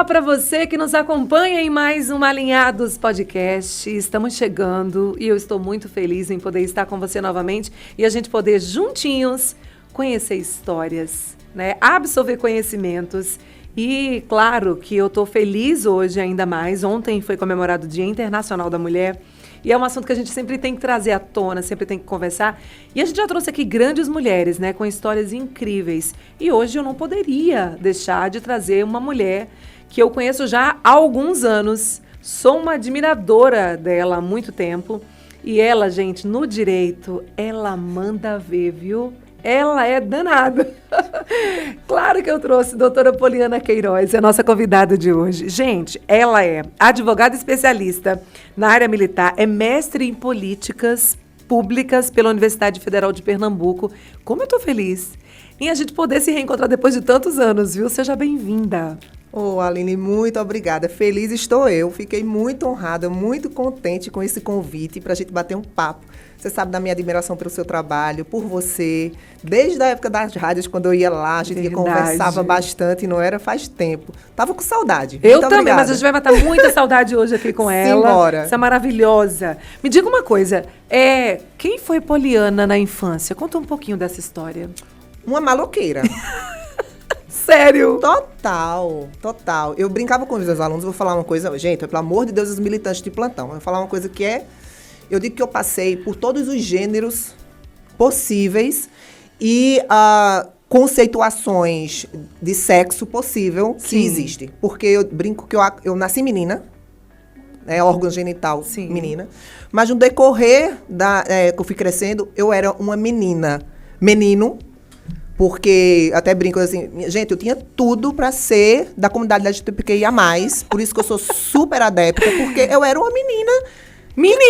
para você que nos acompanha em mais um Alinhados Podcast. Estamos chegando e eu estou muito feliz em poder estar com você novamente e a gente poder juntinhos conhecer histórias, né? Absorver conhecimentos. E claro que eu estou feliz hoje ainda mais. Ontem foi comemorado o Dia Internacional da Mulher. E é um assunto que a gente sempre tem que trazer à tona, sempre tem que conversar. E a gente já trouxe aqui grandes mulheres, né, com histórias incríveis. E hoje eu não poderia deixar de trazer uma mulher que eu conheço já há alguns anos. Sou uma admiradora dela há muito tempo. E ela, gente, no direito, ela manda ver, viu? Ela é danada. Claro que eu trouxe a doutora Poliana Queiroz, a nossa convidada de hoje. Gente, ela é advogada especialista na área militar, é mestre em políticas públicas pela Universidade Federal de Pernambuco. Como eu tô feliz em a gente poder se reencontrar depois de tantos anos, viu? Seja bem-vinda. Aline, muito obrigada. Feliz estou eu. Fiquei muito honrada, muito contente com esse convite para a gente bater um papo. Você sabe da minha admiração pelo seu trabalho, por você. Desde a época das rádios, quando eu ia lá, a gente conversava bastante, não era? Faz tempo. Tava com saudade. Eu também, obrigada. Mas a gente vai matar muita saudade hoje aqui com ela. Simbora. Essa maravilhosa. Me diga uma coisa, quem foi Poliana na infância? Conta um pouquinho dessa história. Uma maloqueira. Sério? Total. Eu brincava com os meus alunos, vou falar uma coisa, gente, pelo amor de Deus, os militantes de plantão. Eu vou falar uma coisa que eu digo que eu passei por todos os gêneros possíveis e conceituações de sexo possível que existe. Porque eu brinco que eu nasci menina, órgão genital menina, mas no decorrer que eu fui crescendo, eu era uma menino, porque, até brinco assim, gente, eu tinha tudo pra ser da comunidade LGBTQIA+, por isso que eu sou super adepta, porque eu era uma menina.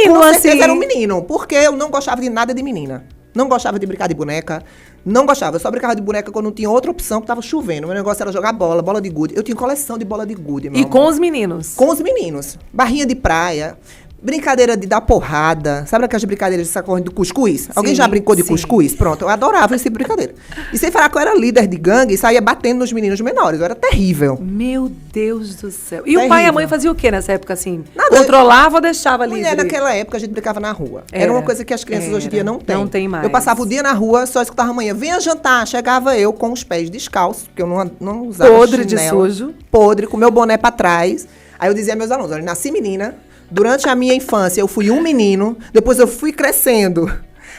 Com certeza era um menino, porque eu não gostava de nada de menina. Não gostava de brincar de boneca, não gostava. Eu só brincava de boneca quando não tinha outra opção, que tava chovendo. Meu negócio era jogar bola de gude. Eu tinha coleção de bola de gude, meu amor. Com os meninos? Com os meninos. Barrinha de praia. Brincadeira de dar porrada. Sabe aquelas brincadeiras de sacorrendo do cuscuz? Alguém já brincou de cuscuz? Pronto, eu adorava essa brincadeira. E sem falar que eu era líder de gangue e saía batendo nos meninos menores. Eu era terrível. Meu Deus do céu. E o pai e a mãe faziam o quê nessa época, assim? Nada. Controlava ou deixava livre? Mulher, naquela época a gente brincava na rua. Era uma coisa que as crianças hoje em dia não têm. Não tem mais. Eu passava o dia na rua, só escutava a manhã. Venha jantar. Chegava eu com os pés descalços, porque eu não usava podre chinelo. De sujo. Podre, com meu boné pra trás. Aí eu dizia aos meus alunos, olha, nasci menina. Durante a minha infância, eu fui um menino, depois eu fui crescendo.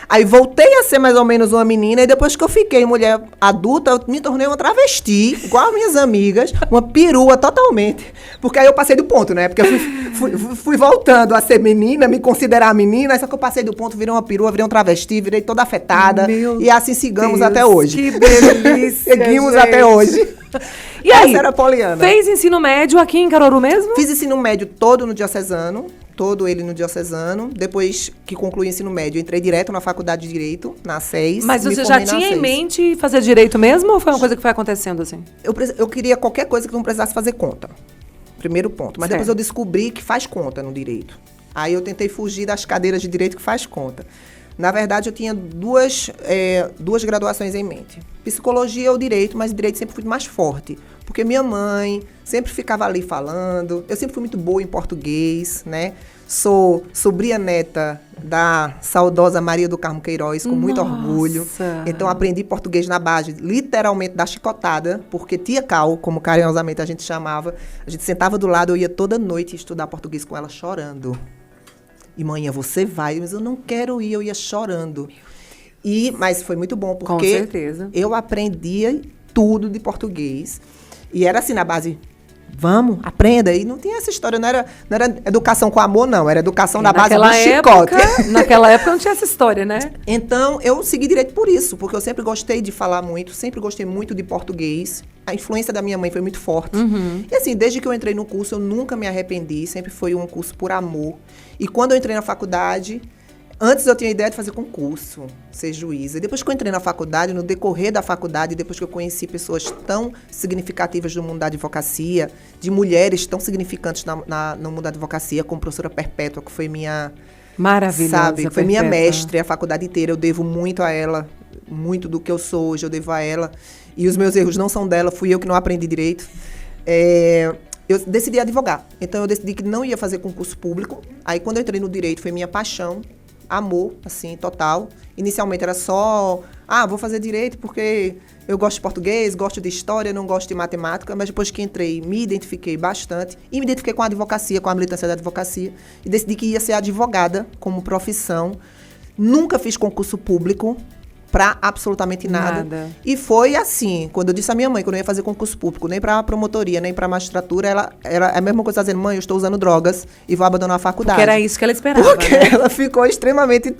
Aí voltei a ser mais ou menos uma menina, e depois que eu fiquei mulher adulta, eu me tornei uma travesti, igual as minhas amigas, uma perua totalmente. Porque aí eu passei do ponto, né? Porque eu fui voltando a ser menina, me considerar menina, só que eu passei do ponto, virei uma perua, virei um travesti, virei toda afetada. E assim sigamos até hoje. Que delícia, seguimos até hoje. E aí, essa era a Poliana. Fez ensino médio aqui em Caruaru mesmo? Fiz ensino médio todo no Diocesano. Todo ele no Diocesano. Depois que concluí o ensino médio, entrei direto na faculdade de Direito, na SES. Mas você já tinha em mente fazer Direito mesmo ou foi uma coisa que foi acontecendo assim? Eu queria qualquer coisa que não precisasse fazer conta. Primeiro ponto. Mas depois eu descobri que faz conta no Direito. Aí eu tentei fugir das cadeiras de Direito que faz conta. Na verdade, eu tinha duas graduações em mente. Psicologia ou Direito, mas Direito sempre fui mais forte. Porque minha mãe sempre ficava ali falando. Eu sempre fui muito boa em português, né? Sou sobrinha neta da saudosa Maria do Carmo Queiroz, com muito orgulho. Então, aprendi português na base, literalmente, da chicotada, porque tia Cal, como carinhosamente a gente chamava, a gente sentava do lado, eu ia toda noite estudar português com ela chorando. E, manhã, você vai? Mas eu não quero ir, eu ia chorando. Mas foi muito bom, porque com certeza. Eu aprendia tudo de português. E era assim, na base, vamos, aprenda. E não tinha essa história, não era educação com amor, não. Era educação na base do chicote. Naquela época não tinha essa história, né? Então, eu segui direito por isso, porque eu sempre gostei de falar muito, sempre gostei muito de português. A influência da minha mãe foi muito forte. E assim, desde que eu entrei no curso, eu nunca me arrependi, sempre foi um curso por amor. E quando eu entrei na faculdade, antes eu tinha a ideia de fazer concurso, ser juíza. E depois que eu entrei na faculdade, no decorrer da faculdade, depois que eu conheci pessoas tão significativas do mundo da advocacia, de mulheres tão significantes no mundo da advocacia, como a professora Perpétua, que foi minha... Maravilhosa, sabe? Foi minha mestre a faculdade inteira. Eu devo muito a ela, muito do que eu sou hoje, eu devo a ela. E os meus erros não são dela, fui eu que não aprendi direito. eu decidi advogar. Então, eu decidi que não ia fazer concurso público. Aí, quando eu entrei no direito, foi minha paixão, amor, assim, total. Inicialmente era só, vou fazer direito porque eu gosto de português, gosto de história, não gosto de matemática. Mas depois que entrei, me identifiquei bastante. E me identifiquei com a advocacia, com a militância da advocacia. E decidi que ia ser advogada como profissão. Nunca fiz concurso público para absolutamente nada. E foi assim, quando eu disse à minha mãe que eu não ia fazer concurso público, nem para promotoria, nem para magistratura, ela era a mesma coisa, dizendo, mãe, eu estou usando drogas e vou abandonar a faculdade. Porque era isso que ela esperava, porque ela ficou extremamente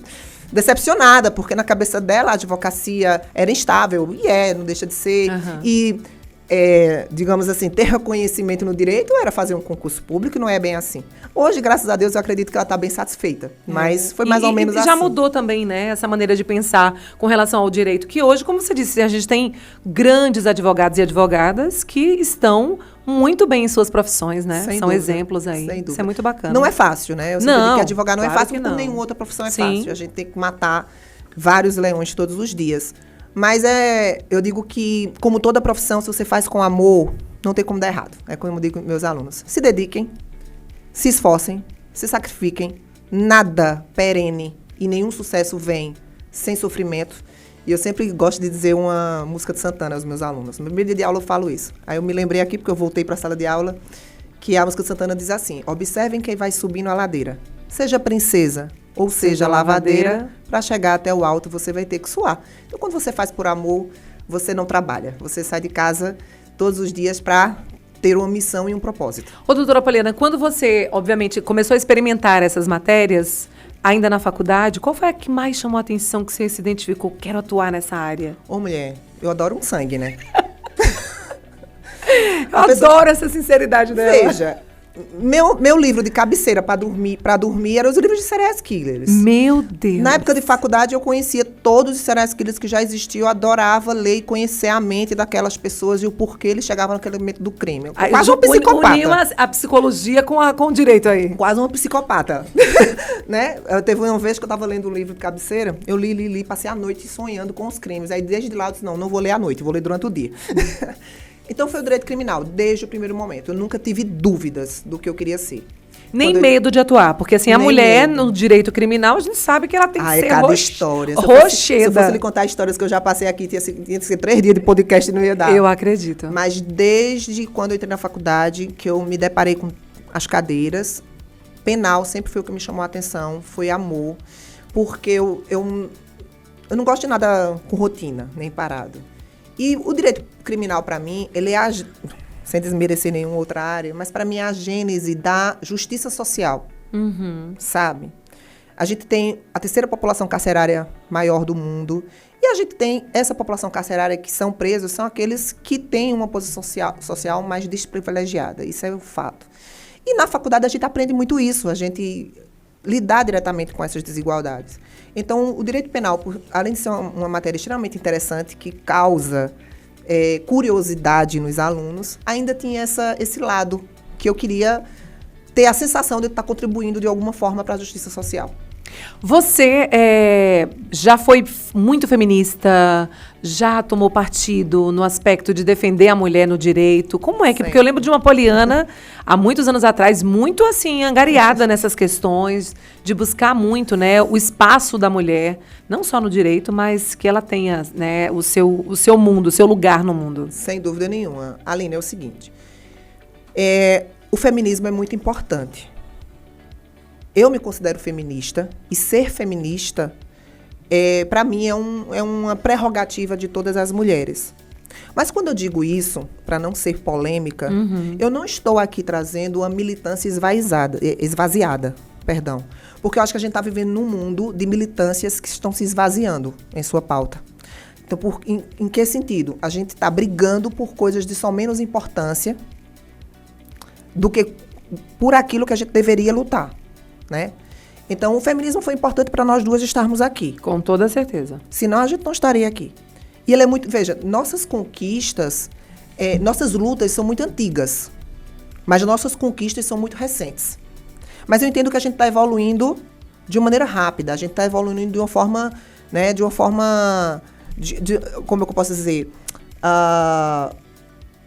decepcionada, porque na cabeça dela a advocacia era instável, e não deixa de ser. E, digamos assim, ter reconhecimento no direito era fazer um concurso público, não é bem assim. Hoje, graças a Deus, eu acredito que ela está bem satisfeita, mas foi mais ou menos assim. Já mudou também, né, essa maneira de pensar com relação ao direito, que hoje, como você disse, a gente tem grandes advogados e advogadas que estão muito bem em suas profissões, né? Sem São dúvida, exemplos aí. sem dúvida. Isso é muito bacana. Não é fácil, né? Eu sempre digo que advogar não é fácil, como nenhuma outra profissão é fácil. A gente tem que matar vários leões todos os dias. Mas eu digo que, como toda profissão, se você faz com amor, não tem como dar errado. É como eu digo com meus alunos. Se dediquem, se esforcem, se sacrifiquem. Nada perene e nenhum sucesso vem sem sofrimento. E eu sempre gosto de dizer uma música de Santana aos meus alunos. No primeiro dia de aula eu falo isso. Aí eu me lembrei aqui, porque eu voltei para a sala de aula, que a música de Santana diz assim: observem quem vai subindo a ladeira. Seja princesa ou seja lavadeira, para chegar até o alto você vai ter que suar. Então, quando você faz por amor, você não trabalha. Você sai de casa todos os dias para ter uma missão e um propósito. Ô, doutora Poliana, quando você, obviamente, começou a experimentar essas matérias, ainda na faculdade, qual foi a que mais chamou a atenção, que você se identificou? Quero atuar nessa área. Ô, mulher, eu adoro um sangue, né? Eu adoro essa sinceridade dela. Veja, meu livro de cabeceira para dormir eram os livros de serial killers. Meu Deus. Na época de faculdade, eu conhecia todos os serial killers que já existiam. Eu adorava ler e conhecer a mente daquelas pessoas e o porquê eles chegavam naquele momento do crime. Quase um psicopata. Uniu a psicologia com o direito aí. Quase uma psicopata. Né? Teve uma vez que eu estava lendo um livro de cabeceira, eu li, passei a noite sonhando com os crimes. Aí, desde lá, eu disse, não vou ler à noite, vou ler durante o dia. Então, foi o direito criminal, desde o primeiro momento. Eu nunca tive dúvidas do que eu queria ser. Nem medo de atuar, porque assim, a mulher no direito criminal, a gente sabe que ela tem que ser cada história. rocheda. Se eu fosse lhe contar histórias que eu já passei aqui, tinha que ser 3 dias de podcast e não ia dar. Eu acredito. Mas desde quando eu entrei na faculdade, que eu me deparei com as cadeiras, penal sempre foi o que me chamou a atenção, foi amor. Porque eu não gosto de nada com rotina, nem parado. E o direito criminal, para mim, ele é, sem desmerecer nenhuma outra área, mas para mim é a gênese da justiça social, sabe? A gente tem a terceira população carcerária maior do mundo e a gente tem essa população carcerária que são presos, são aqueles que têm uma posição social mais desprivilegiada, isso é um fato. E na faculdade a gente aprende muito isso, a gente lidar diretamente com essas desigualdades. Então, o direito penal, além de ser uma matéria extremamente interessante, que causa curiosidade nos alunos, ainda tinha esse lado que eu queria ter a sensação de estar contribuindo de alguma forma para a justiça social. Você já foi muito feminista, já tomou partido no aspecto de defender a mulher no direito? Como é que... Porque eu lembro de uma Poliana, há muitos anos atrás, muito assim, angariada nessas questões, de buscar muito, né, o espaço da mulher, não só no direito, mas que ela tenha, né, o seu mundo, o seu lugar no mundo. Sem dúvida nenhuma. Aline, é o seguinte, o feminismo é muito importante. Eu me considero feminista e ser feminista, para mim, é uma prerrogativa de todas as mulheres. Mas quando eu digo isso, para não ser polêmica, eu não estou aqui trazendo uma militância esvaziada, porque eu acho que a gente está vivendo num mundo de militâncias que estão se esvaziando em sua pauta. Então, em que sentido? A gente está brigando por coisas de só menos importância do que por aquilo que a gente deveria lutar. Né? Então, o feminismo foi importante para nós duas estarmos aqui. Com toda certeza. Senão, a gente não estaria aqui. E ele é muito... Veja, nossas conquistas, nossas lutas são muito antigas, mas nossas conquistas são muito recentes. Mas eu entendo que a gente está evoluindo de uma maneira rápida, a gente está evoluindo de uma forma, né, como é que eu posso dizer?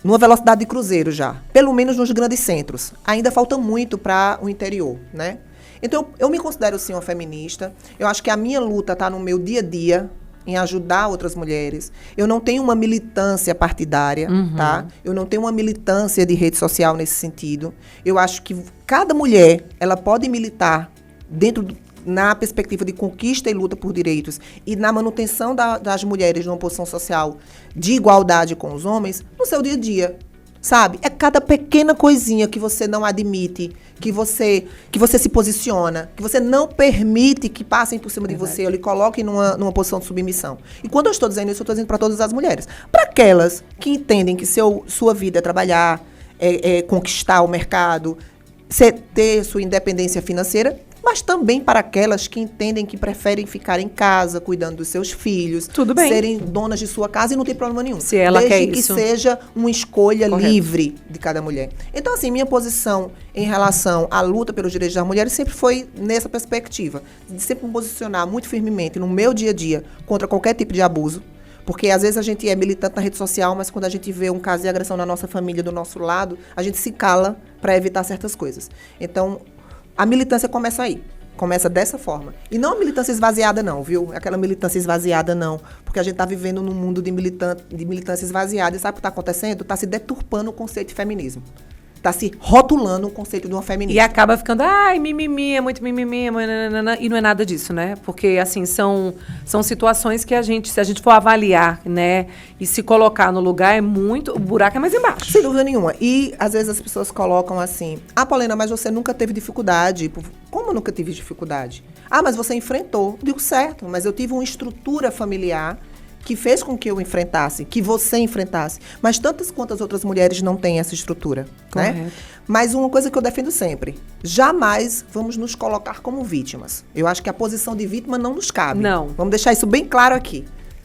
numa velocidade de cruzeiro já, pelo menos nos grandes centros. Ainda falta muito para o interior, né? Então, eu me considero, sim, uma feminista. Eu acho que a minha luta está no meu dia a dia, em ajudar outras mulheres. Eu não tenho uma militância partidária, tá? Eu não tenho uma militância de rede social nesse sentido. Eu acho que cada mulher, ela pode militar na perspectiva de conquista e luta por direitos e na manutenção das mulheres numa posição social de igualdade com os homens no seu dia a dia. Sabe? É cada pequena coisinha que você não admite, que você se posiciona, que você não permite que passem por cima de você ou lhe coloquem numa posição de submissão. E quando eu estou dizendo isso, eu estou dizendo para todas as mulheres. Para aquelas que entendem que sua vida é trabalhar, é conquistar o mercado, ter sua independência financeira, mas também para aquelas que entendem que preferem ficar em casa, cuidando dos seus filhos, tudo bem, serem donas de sua casa e não tem problema nenhum. Se ela quer isso. Desde que seja uma escolha livre de cada mulher. Então, assim, minha posição em relação à luta pelos direitos das mulheres sempre foi nessa perspectiva, de sempre me posicionar muito firmemente no meu dia a dia contra qualquer tipo de abuso. Porque às vezes a gente é militante na rede social, mas quando a gente vê um caso de agressão na nossa família, do nosso lado, a gente se cala para evitar certas coisas. Então, a militância começa aí. Começa dessa forma. E não a militância esvaziada, não, viu? Aquela militância esvaziada, não. Porque a gente está vivendo num mundo de militância esvaziada. E sabe o que está acontecendo? Está se deturpando o conceito de feminismo. Está se rotulando o conceito de uma feminista. E acaba ficando, mimimi, é muito mimimi, e não é nada disso, né? Porque, assim, são situações que se a gente for avaliar, né, e se colocar no lugar, o buraco é mais embaixo. Sem dúvida nenhuma. E, às vezes, as pessoas colocam assim, Paulina, mas você nunca teve dificuldade. Como eu nunca tive dificuldade? Mas você enfrentou. Digo, certo, mas eu tive uma estrutura familiar que fez com que eu enfrentasse, que você enfrentasse. Mas tantas quantas outras mulheres não têm essa estrutura, né? Mas uma coisa que eu defendo sempre, jamais vamos nos colocar como vítimas. Eu acho que a posição de vítima não nos cabe. Não. Vamos deixar isso bem claro aqui.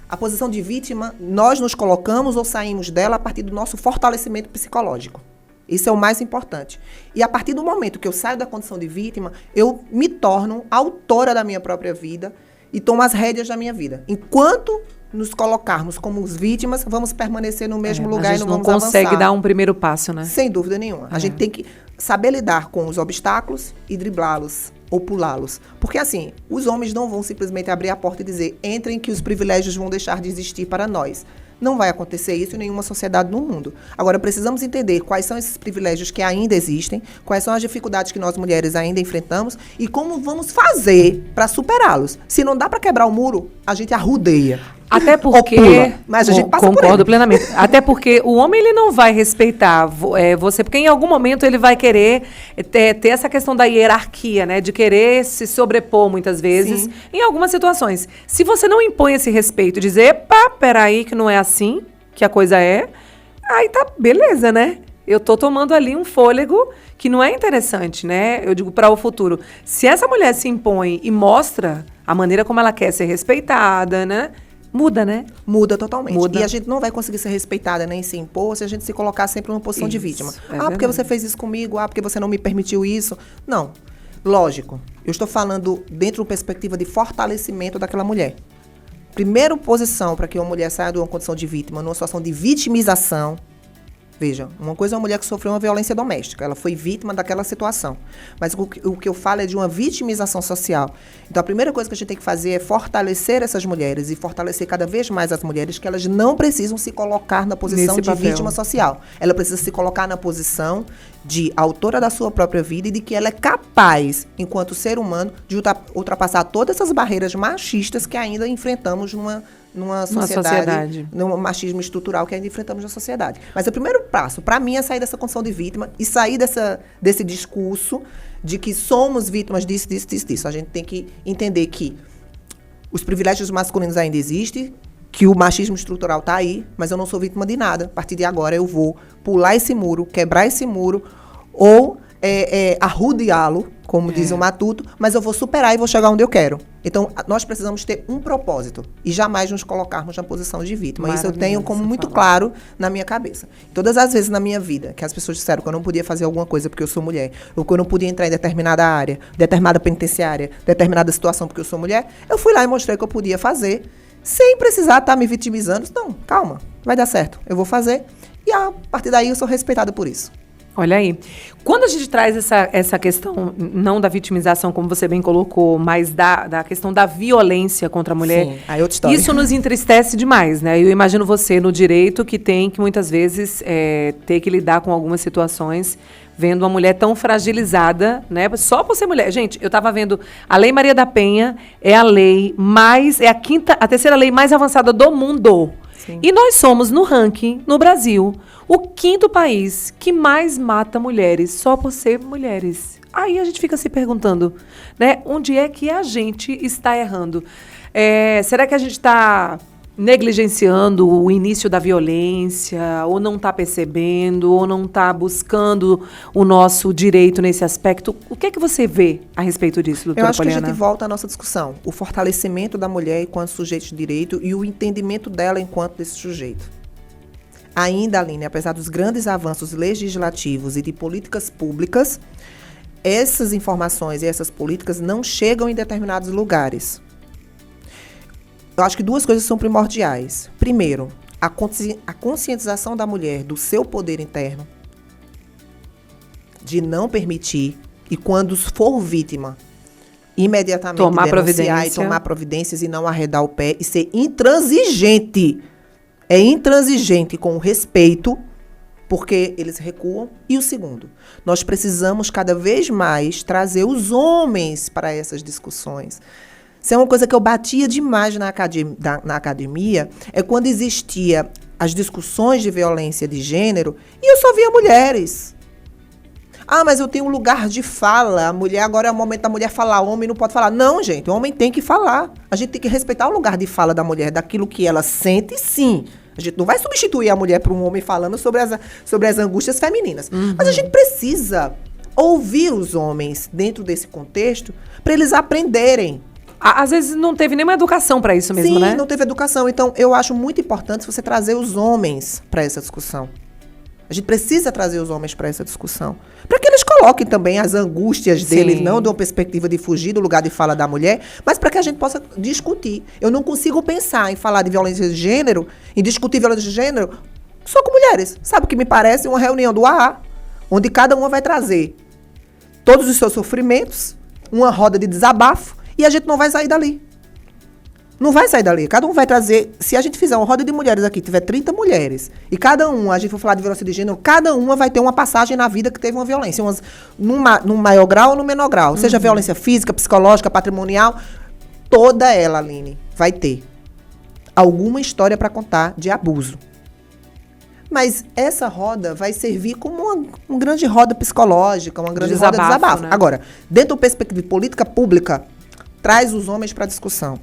A posição de vítima, nós nos colocamos ou saímos dela a partir do nosso fortalecimento psicológico. Isso é o mais importante. E a partir do momento que eu saio da condição de vítima, eu me torno autora da minha própria vida e tomo as rédeas da minha vida. Enquanto nos colocarmos como vítimas, vamos permanecer no mesmo lugar e não vamos avançar. A gente não consegue dar um primeiro passo, né? Sem dúvida nenhuma. A gente tem que saber lidar com os obstáculos e driblá-los ou pulá-los. Porque, assim, os homens não vão simplesmente abrir a porta e dizer, entrem que os privilégios vão deixar de existir para nós. Não vai acontecer isso em nenhuma sociedade no mundo. Agora, precisamos entender quais são esses privilégios que ainda existem, quais são as dificuldades que nós mulheres ainda enfrentamos e como vamos fazer para superá-los. Se não dá para quebrar o muro, a gente arrudeia. Até porque, mas a gente passa concordo plenamente. Até porque o homem ele não vai respeitar você, porque em algum momento ele vai querer ter essa questão da hierarquia, né, de querer se sobrepor muitas vezes. Sim. Em algumas situações. Se você não impõe esse respeito, dizer, peraí que não é assim que a coisa é, aí tá beleza, né? Eu tô tomando ali um fôlego que não é interessante, né? Eu digo para o futuro. Se essa mulher se impõe e mostra a maneira como ela quer ser respeitada, né? Muda, né? Muda totalmente. Muda. E a gente não vai conseguir ser respeitada nem se impor se a gente se colocar sempre numa posição de vítima. Porque você fez isso comigo, porque você não me permitiu isso. Não. Lógico. Eu estou falando dentro de uma perspectiva de fortalecimento daquela mulher. Primeira posição para que uma mulher saia de uma condição de vítima, numa situação de vitimização. Veja, uma coisa é uma mulher que sofreu uma violência doméstica. Ela foi vítima daquela situação. Mas o que eu falo é de uma vitimização social. Então, a primeira coisa que a gente tem que fazer é fortalecer essas mulheres e fortalecer cada vez mais as mulheres, que elas não precisam se colocar na posição de vítima social. Ela precisa se colocar na posição de autora da sua própria vida e de que ela é capaz, enquanto ser humano, de ultrapassar todas essas barreiras machistas que ainda enfrentamos numa sociedade, num machismo estrutural que ainda enfrentamos na sociedade. Mas o primeiro passo, para mim, é sair dessa condição de vítima e sair desse discurso de que somos vítimas disso. A gente tem que entender que os privilégios masculinos ainda existem, que o machismo estrutural está aí, mas eu não sou vítima de nada. A partir de agora eu vou pular esse muro, quebrar esse muro ou arrudeá-lo, como diz o Matuto, mas eu vou superar e vou chegar onde eu quero. Então, nós precisamos ter um propósito e jamais nos colocarmos na posição de vítima. Isso eu tenho como muito claro na minha cabeça. Todas as vezes na minha vida que as pessoas disseram que eu não podia fazer alguma coisa porque eu sou mulher, ou que eu não podia entrar em determinada área, determinada penitenciária, determinada situação porque eu sou mulher, eu fui lá e mostrei que eu podia fazer sem precisar estar me vitimizando. Não, calma, vai dar certo, eu vou fazer. E a partir daí eu sou respeitada por isso. Olha aí. Quando a gente traz essa questão, não da vitimização, como você bem colocou, mas da questão da violência contra a mulher, sim, aí outra história. Isso nos entristece demais, né? Eu imagino você no direito que tem que muitas vezes ter que lidar com algumas situações, vendo uma mulher tão fragilizada, né? Só por ser mulher. Gente, eu estava vendo a Lei Maria da Penha é a terceira lei mais avançada do mundo. Sim. E nós somos, no ranking, no Brasil, o 5º país que mais mata mulheres só por ser mulheres. Aí a gente fica se perguntando, né? Onde é que a gente está errando? Será que a gente está negligenciando o início da violência, ou não está percebendo, ou não está buscando o nosso direito nesse aspecto? O que é que você vê a respeito disso, doutora Poliana? Eu acho que a gente volta à nossa discussão. O fortalecimento da mulher enquanto sujeito de direito e o entendimento dela enquanto desse sujeito. Ainda, Aline, apesar dos grandes avanços legislativos e de políticas públicas, essas informações e essas políticas não chegam em determinados lugares. Eu acho que 2 coisas são primordiais. Primeiro, a conscientização da mulher do seu poder interno, de não permitir, e quando for vítima, imediatamente denunciar e tomar providências e não arredar o pé e ser intransigente. É intransigente com o respeito, porque eles recuam. E o segundo, nós precisamos cada vez mais trazer os homens para essas discussões. Isso é uma coisa que eu batia demais na academia, é quando existia as discussões de violência de gênero e eu só via mulheres. Ah, mas eu tenho um lugar de fala, a mulher, agora é o momento da mulher falar, o homem não pode falar. Não, gente, o homem tem que falar. A gente tem que respeitar o lugar de fala da mulher, daquilo que ela sente, sim. A gente não vai substituir a mulher por um homem falando sobre as angústias femininas. Uhum. Mas a gente precisa ouvir os homens dentro desse contexto para eles aprenderem. Às vezes não teve nenhuma educação para isso mesmo, sim, né? Sim, não teve educação. Então, eu acho muito importante você trazer os homens para essa discussão. A gente precisa trazer os homens para essa discussão. Para que eles coloquem também as angústias deles, não de uma perspectiva de fugir do lugar de fala da mulher, mas para que a gente possa discutir. Eu não consigo pensar em falar de violência de gênero, em discutir violência de gênero, só com mulheres. Sabe o que me parece? Uma reunião do AA, onde cada uma vai trazer todos os seus sofrimentos, uma roda de desabafo, e a gente não vai sair dali. Não vai sair dali. Cada um vai trazer... Se a gente fizer uma roda de mulheres aqui, tiver 30 mulheres, e cada uma, a gente for falar de violência de gênero, cada uma vai ter uma passagem na vida que teve uma violência. Num maior grau ou no menor grau. Uhum. Seja violência física, psicológica, patrimonial. Toda ela, Aline, vai ter alguma história para contar de abuso. Mas essa roda vai servir como uma grande roda psicológica, uma grande roda de desabafo. Né? Agora, dentro da perspectiva de política pública, traz os homens para a discussão.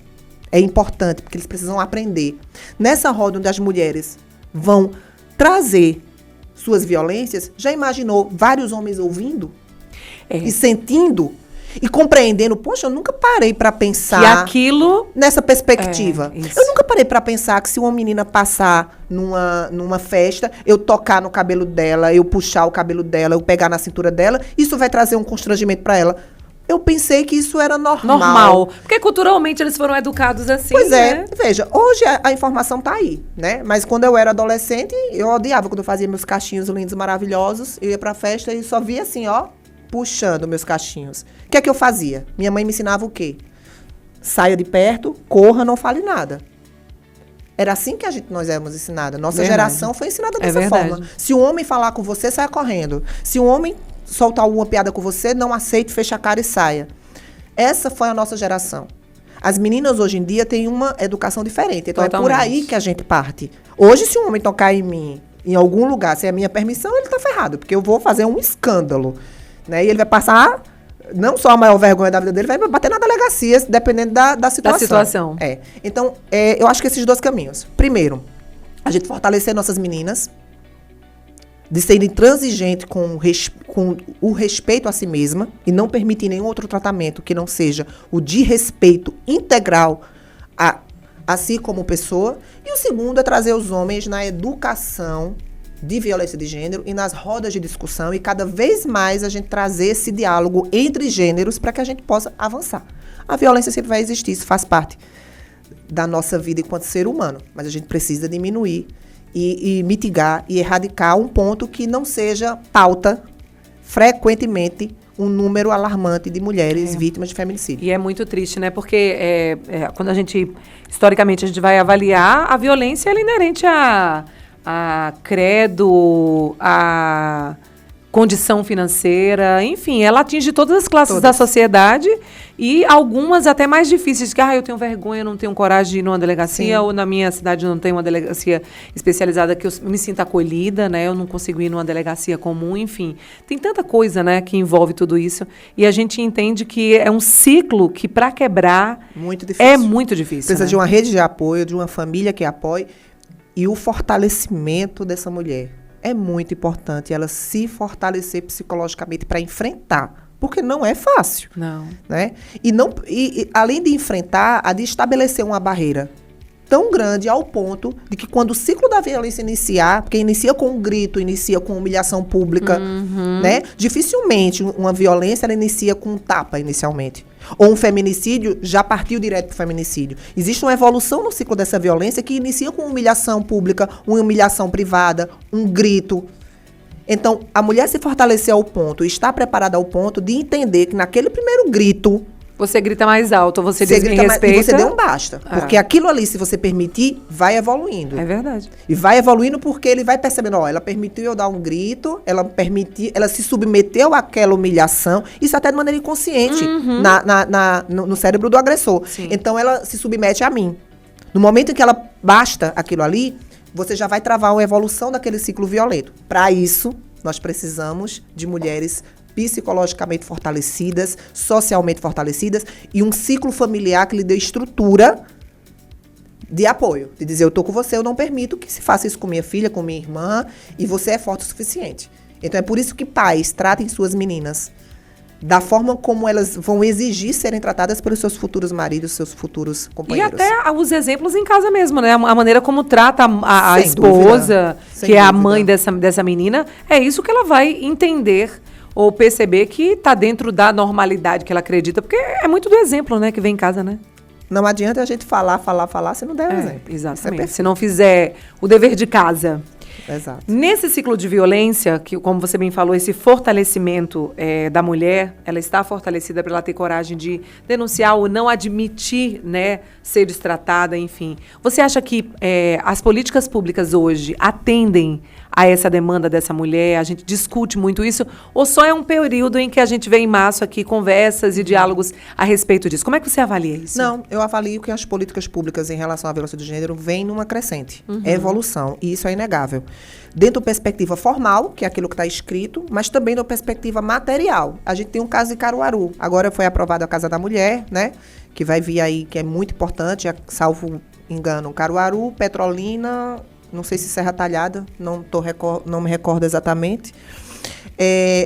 É importante, porque eles precisam aprender. Nessa roda onde as mulheres vão trazer suas violências, já imaginou vários homens ouvindo? E sentindo? E compreendendo? Poxa, eu nunca parei para pensar que aquilo nessa perspectiva. Eu nunca parei para pensar que se uma menina passar numa festa, eu tocar no cabelo dela, eu puxar o cabelo dela, eu pegar na cintura dela, isso vai trazer um constrangimento para ela. Eu pensei que isso era normal. Porque culturalmente eles foram educados assim, pois é, né? Veja, hoje a informação tá aí, né? Mas quando eu era adolescente, eu odiava quando eu fazia meus cachinhos lindos, maravilhosos. Eu ia pra festa e só via assim, ó, puxando meus cachinhos. O que é que eu fazia? Minha mãe me ensinava o quê? Saia de perto, corra, não fale nada. Era assim que nós éramos ensinadas. Nossa geração foi ensinada dessa forma. Se um homem falar com você, saia correndo. Se um homem soltar alguma piada com você, não aceite, feche a cara e saia. Essa foi a nossa geração. As meninas hoje em dia têm uma educação diferente. Então totalmente. É por aí que a gente parte. Hoje, se um homem tocar em mim, em algum lugar, sem a minha permissão, ele tá ferrado. Porque eu vou fazer um escândalo. Né? E ele vai passar, não só a maior vergonha da vida dele, vai bater na delegacia, dependendo da situação. Então, eu acho que esses 2 caminhos. Primeiro, a gente fortalecer nossas meninas, de serem transigentes com o respeito a si mesma e não permitir nenhum outro tratamento que não seja o de respeito integral a si como pessoa. E o segundo é trazer os homens na educação de violência de gênero e nas rodas de discussão e cada vez mais a gente trazer esse diálogo entre gêneros para que a gente possa avançar. A violência sempre vai existir, isso faz parte da nossa vida enquanto ser humano, mas a gente precisa diminuir e mitigar e erradicar um ponto que não seja pauta frequentemente um número alarmante de mulheres vítimas de feminicídio. E é muito triste, né? Porque quando a gente, historicamente, a gente vai avaliar, a violência ela é inerente a credo, a condição financeira, enfim, ela atinge todas as classes da sociedade e algumas até mais difíceis, que eu tenho vergonha, não tenho coragem de ir numa delegacia, ou na minha cidade não tem uma delegacia especializada que eu me sinta acolhida, né? Eu não consigo ir numa delegacia comum, enfim. Tem tanta coisa, né, que envolve tudo isso e a gente entende que é um ciclo que para quebrar muito difícil. É muito difícil. Precisa de uma rede de apoio, de uma família que apoie e o fortalecimento dessa mulher. É muito importante ela se fortalecer psicologicamente para enfrentar, porque não é fácil. Não. Né? E além de enfrentar, a de estabelecer uma barreira tão grande ao ponto de que quando o ciclo da violência iniciar, porque inicia com um grito, inicia com humilhação pública, né? Dificilmente uma violência ela inicia com um tapa inicialmente. Ou um feminicídio já partiu direto para o feminicídio. Existe uma evolução no ciclo dessa violência que inicia com humilhação pública, uma humilhação privada, um grito. Então, a mulher se fortalecer ao ponto, estar preparada ao ponto de entender que naquele primeiro grito, você grita mais alto, você diz me respeita. E você deu um basta. Porque aquilo ali, se você permitir, vai evoluindo. É verdade. E vai evoluindo porque ele vai percebendo, ela permitiu eu dar um grito, ela se submeteu àquela humilhação, isso até de maneira inconsciente no cérebro do agressor. Sim. Então, ela se submete a mim. No momento em que ela basta aquilo ali, você já vai travar uma evolução daquele ciclo violento. Para isso, nós precisamos de mulheres psicologicamente fortalecidas, socialmente fortalecidas e um ciclo familiar que lhe dê estrutura de apoio. De dizer, eu estou com você, eu não permito que se faça isso com minha filha, com minha irmã, e você é forte o suficiente. Então, é por isso que pais tratem suas meninas da forma como elas vão exigir serem tratadas pelos seus futuros maridos, seus futuros companheiros. E até os exemplos em casa mesmo, né? A maneira como trata a esposa, Sem que é dúvida. a mãe dessa menina, é isso que ela vai entender ou perceber que está dentro da normalidade que ela acredita, porque é muito do exemplo, né, que vem em casa, né? Não adianta a gente falar se não der um exemplo. Exatamente. Se não fizer o dever de casa. Exato. Nesse ciclo de violência, que como você bem falou, esse fortalecimento da mulher, ela está fortalecida para ela ter coragem de denunciar ou não admitir, né, ser destratada, enfim. Você acha que as políticas públicas hoje atendem a essa demanda dessa mulher? A gente discute muito isso? Ou só é um período em que a gente vê em massa aqui conversas e diálogos a respeito disso? Como é que você avalia isso? Não, eu avalio que as políticas públicas em relação à violência de gênero vêm numa crescente. É evolução, e isso é inegável. Dentro da perspectiva formal, que é aquilo que está escrito, mas também da perspectiva material. A gente tem um caso de Caruaru. Agora foi aprovada a Casa da Mulher, né? Que vai vir aí, que é muito importante, salvo engano, Caruaru, Petrolina, não sei se Serra Talhada, não me recordo exatamente.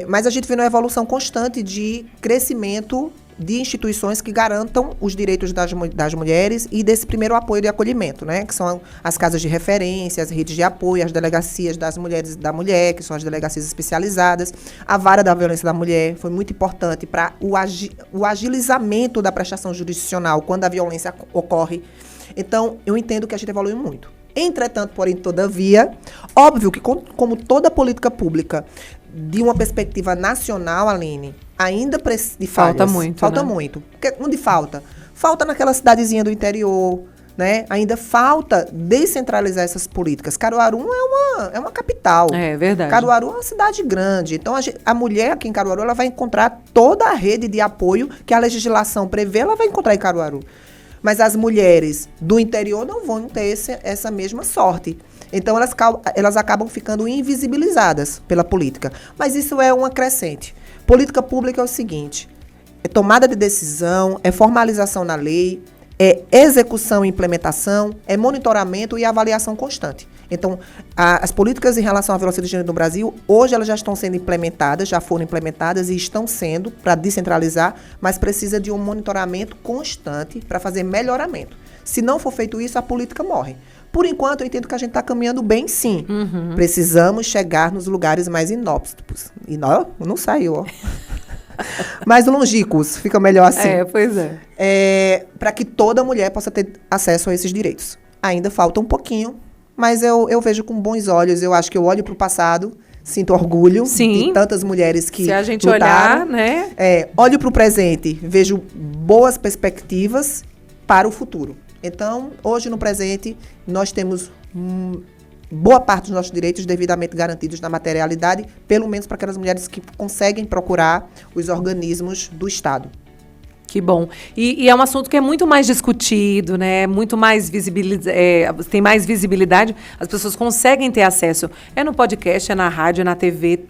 Mas a gente vê uma evolução constante de crescimento de instituições que garantam os direitos das mulheres e desse primeiro apoio de acolhimento, né? Que são as casas de referência, as redes de apoio, as delegacias das mulheres da mulher, que são as delegacias especializadas. A vara da violência da mulher foi muito importante para o agilizamento da prestação jurisdicional quando a violência ocorre. Então, eu entendo que a gente evoluiu muito. Entretanto, porém, todavia, óbvio que como toda política pública de uma perspectiva nacional, Aline, ainda de falta muito. Falta muito. Porque onde falta? Falta naquela cidadezinha do interior, né? Ainda falta descentralizar essas políticas. Caruaru é uma capital. É verdade. Caruaru é uma cidade grande. Então, a mulher aqui em Caruaru, ela vai encontrar toda a rede de apoio que a legislação prevê, ela vai encontrar em Caruaru. Mas as mulheres do interior não vão ter essa mesma sorte. Então, elas acabam ficando invisibilizadas pela política. Mas isso é uma crescente. Política pública é o seguinte: é tomada de decisão, é formalização na lei, é execução e implementação, é monitoramento e avaliação constante. Então, as políticas em relação à violência de gênero no Brasil, hoje elas já estão sendo implementadas, já foram implementadas e estão sendo para descentralizar, mas precisa de um monitoramento constante para fazer melhoramento. Se não for feito isso, a política morre. Por enquanto, eu entendo que a gente está caminhando bem, sim. Precisamos chegar nos lugares mais inóspitos. Não saiu, ó. Mais longínquos, fica melhor assim. Pois é. Para que toda mulher possa ter acesso a esses direitos. Ainda falta um pouquinho, mas eu vejo com bons olhos. Eu acho que eu olho para o passado, sinto orgulho de tantas mulheres que lutaram. Se a gente olhar, né? Olho para o presente, vejo boas perspectivas para o futuro. Então, hoje no presente, nós temos boa parte dos nossos direitos devidamente garantidos na materialidade, pelo menos para aquelas mulheres que conseguem procurar os organismos do Estado. Que bom. E é um assunto que é muito mais discutido, né? Muito mais tem mais visibilidade. As pessoas conseguem ter acesso. É no podcast, é na rádio, é na TV.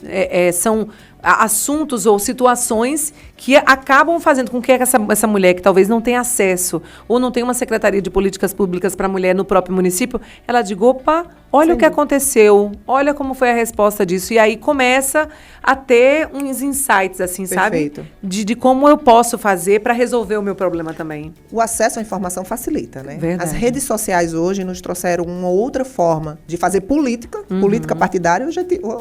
São assuntos ou situações que acabam fazendo com que essa mulher, que talvez não tenha acesso ou não tenha uma secretaria de políticas públicas para a mulher no próprio município, ela diga, opa, olha o que aconteceu, olha como foi a resposta disso. E aí começa a ter uns insights, assim, Perfeito. sabe? De como eu posso fazer para resolver o meu problema também. O acesso à informação facilita, né? Verdade. As redes sociais hoje nos trouxeram uma outra forma de fazer política partidária.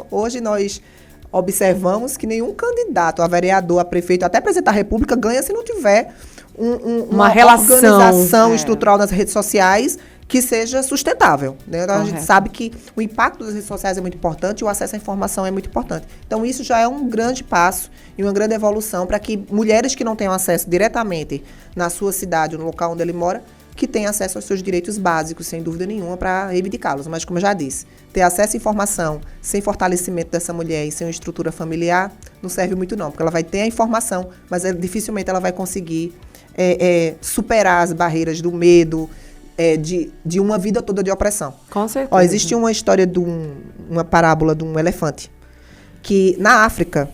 Hoje nós observamos que nenhum candidato a vereador, a prefeito, até presidente da República ganha se não tiver uma organização estrutural nas redes sociais que seja sustentável, né? Então, a gente sabe que o impacto das redes sociais é muito importante e o acesso à informação é muito importante. Então, isso já é um grande passo e uma grande evolução para que mulheres que não tenham acesso diretamente na sua cidade ou no local onde ele mora, que tenham acesso aos seus direitos básicos, sem dúvida nenhuma, para reivindicá-los. Mas, como eu já disse, ter acesso à informação sem fortalecimento dessa mulher e sem uma estrutura familiar não serve muito não, porque ela vai ter a informação, mas dificilmente ela vai conseguir superar as barreiras do medo, de uma vida toda de opressão. Com certeza. Existe uma história uma parábola de um elefante, que na África,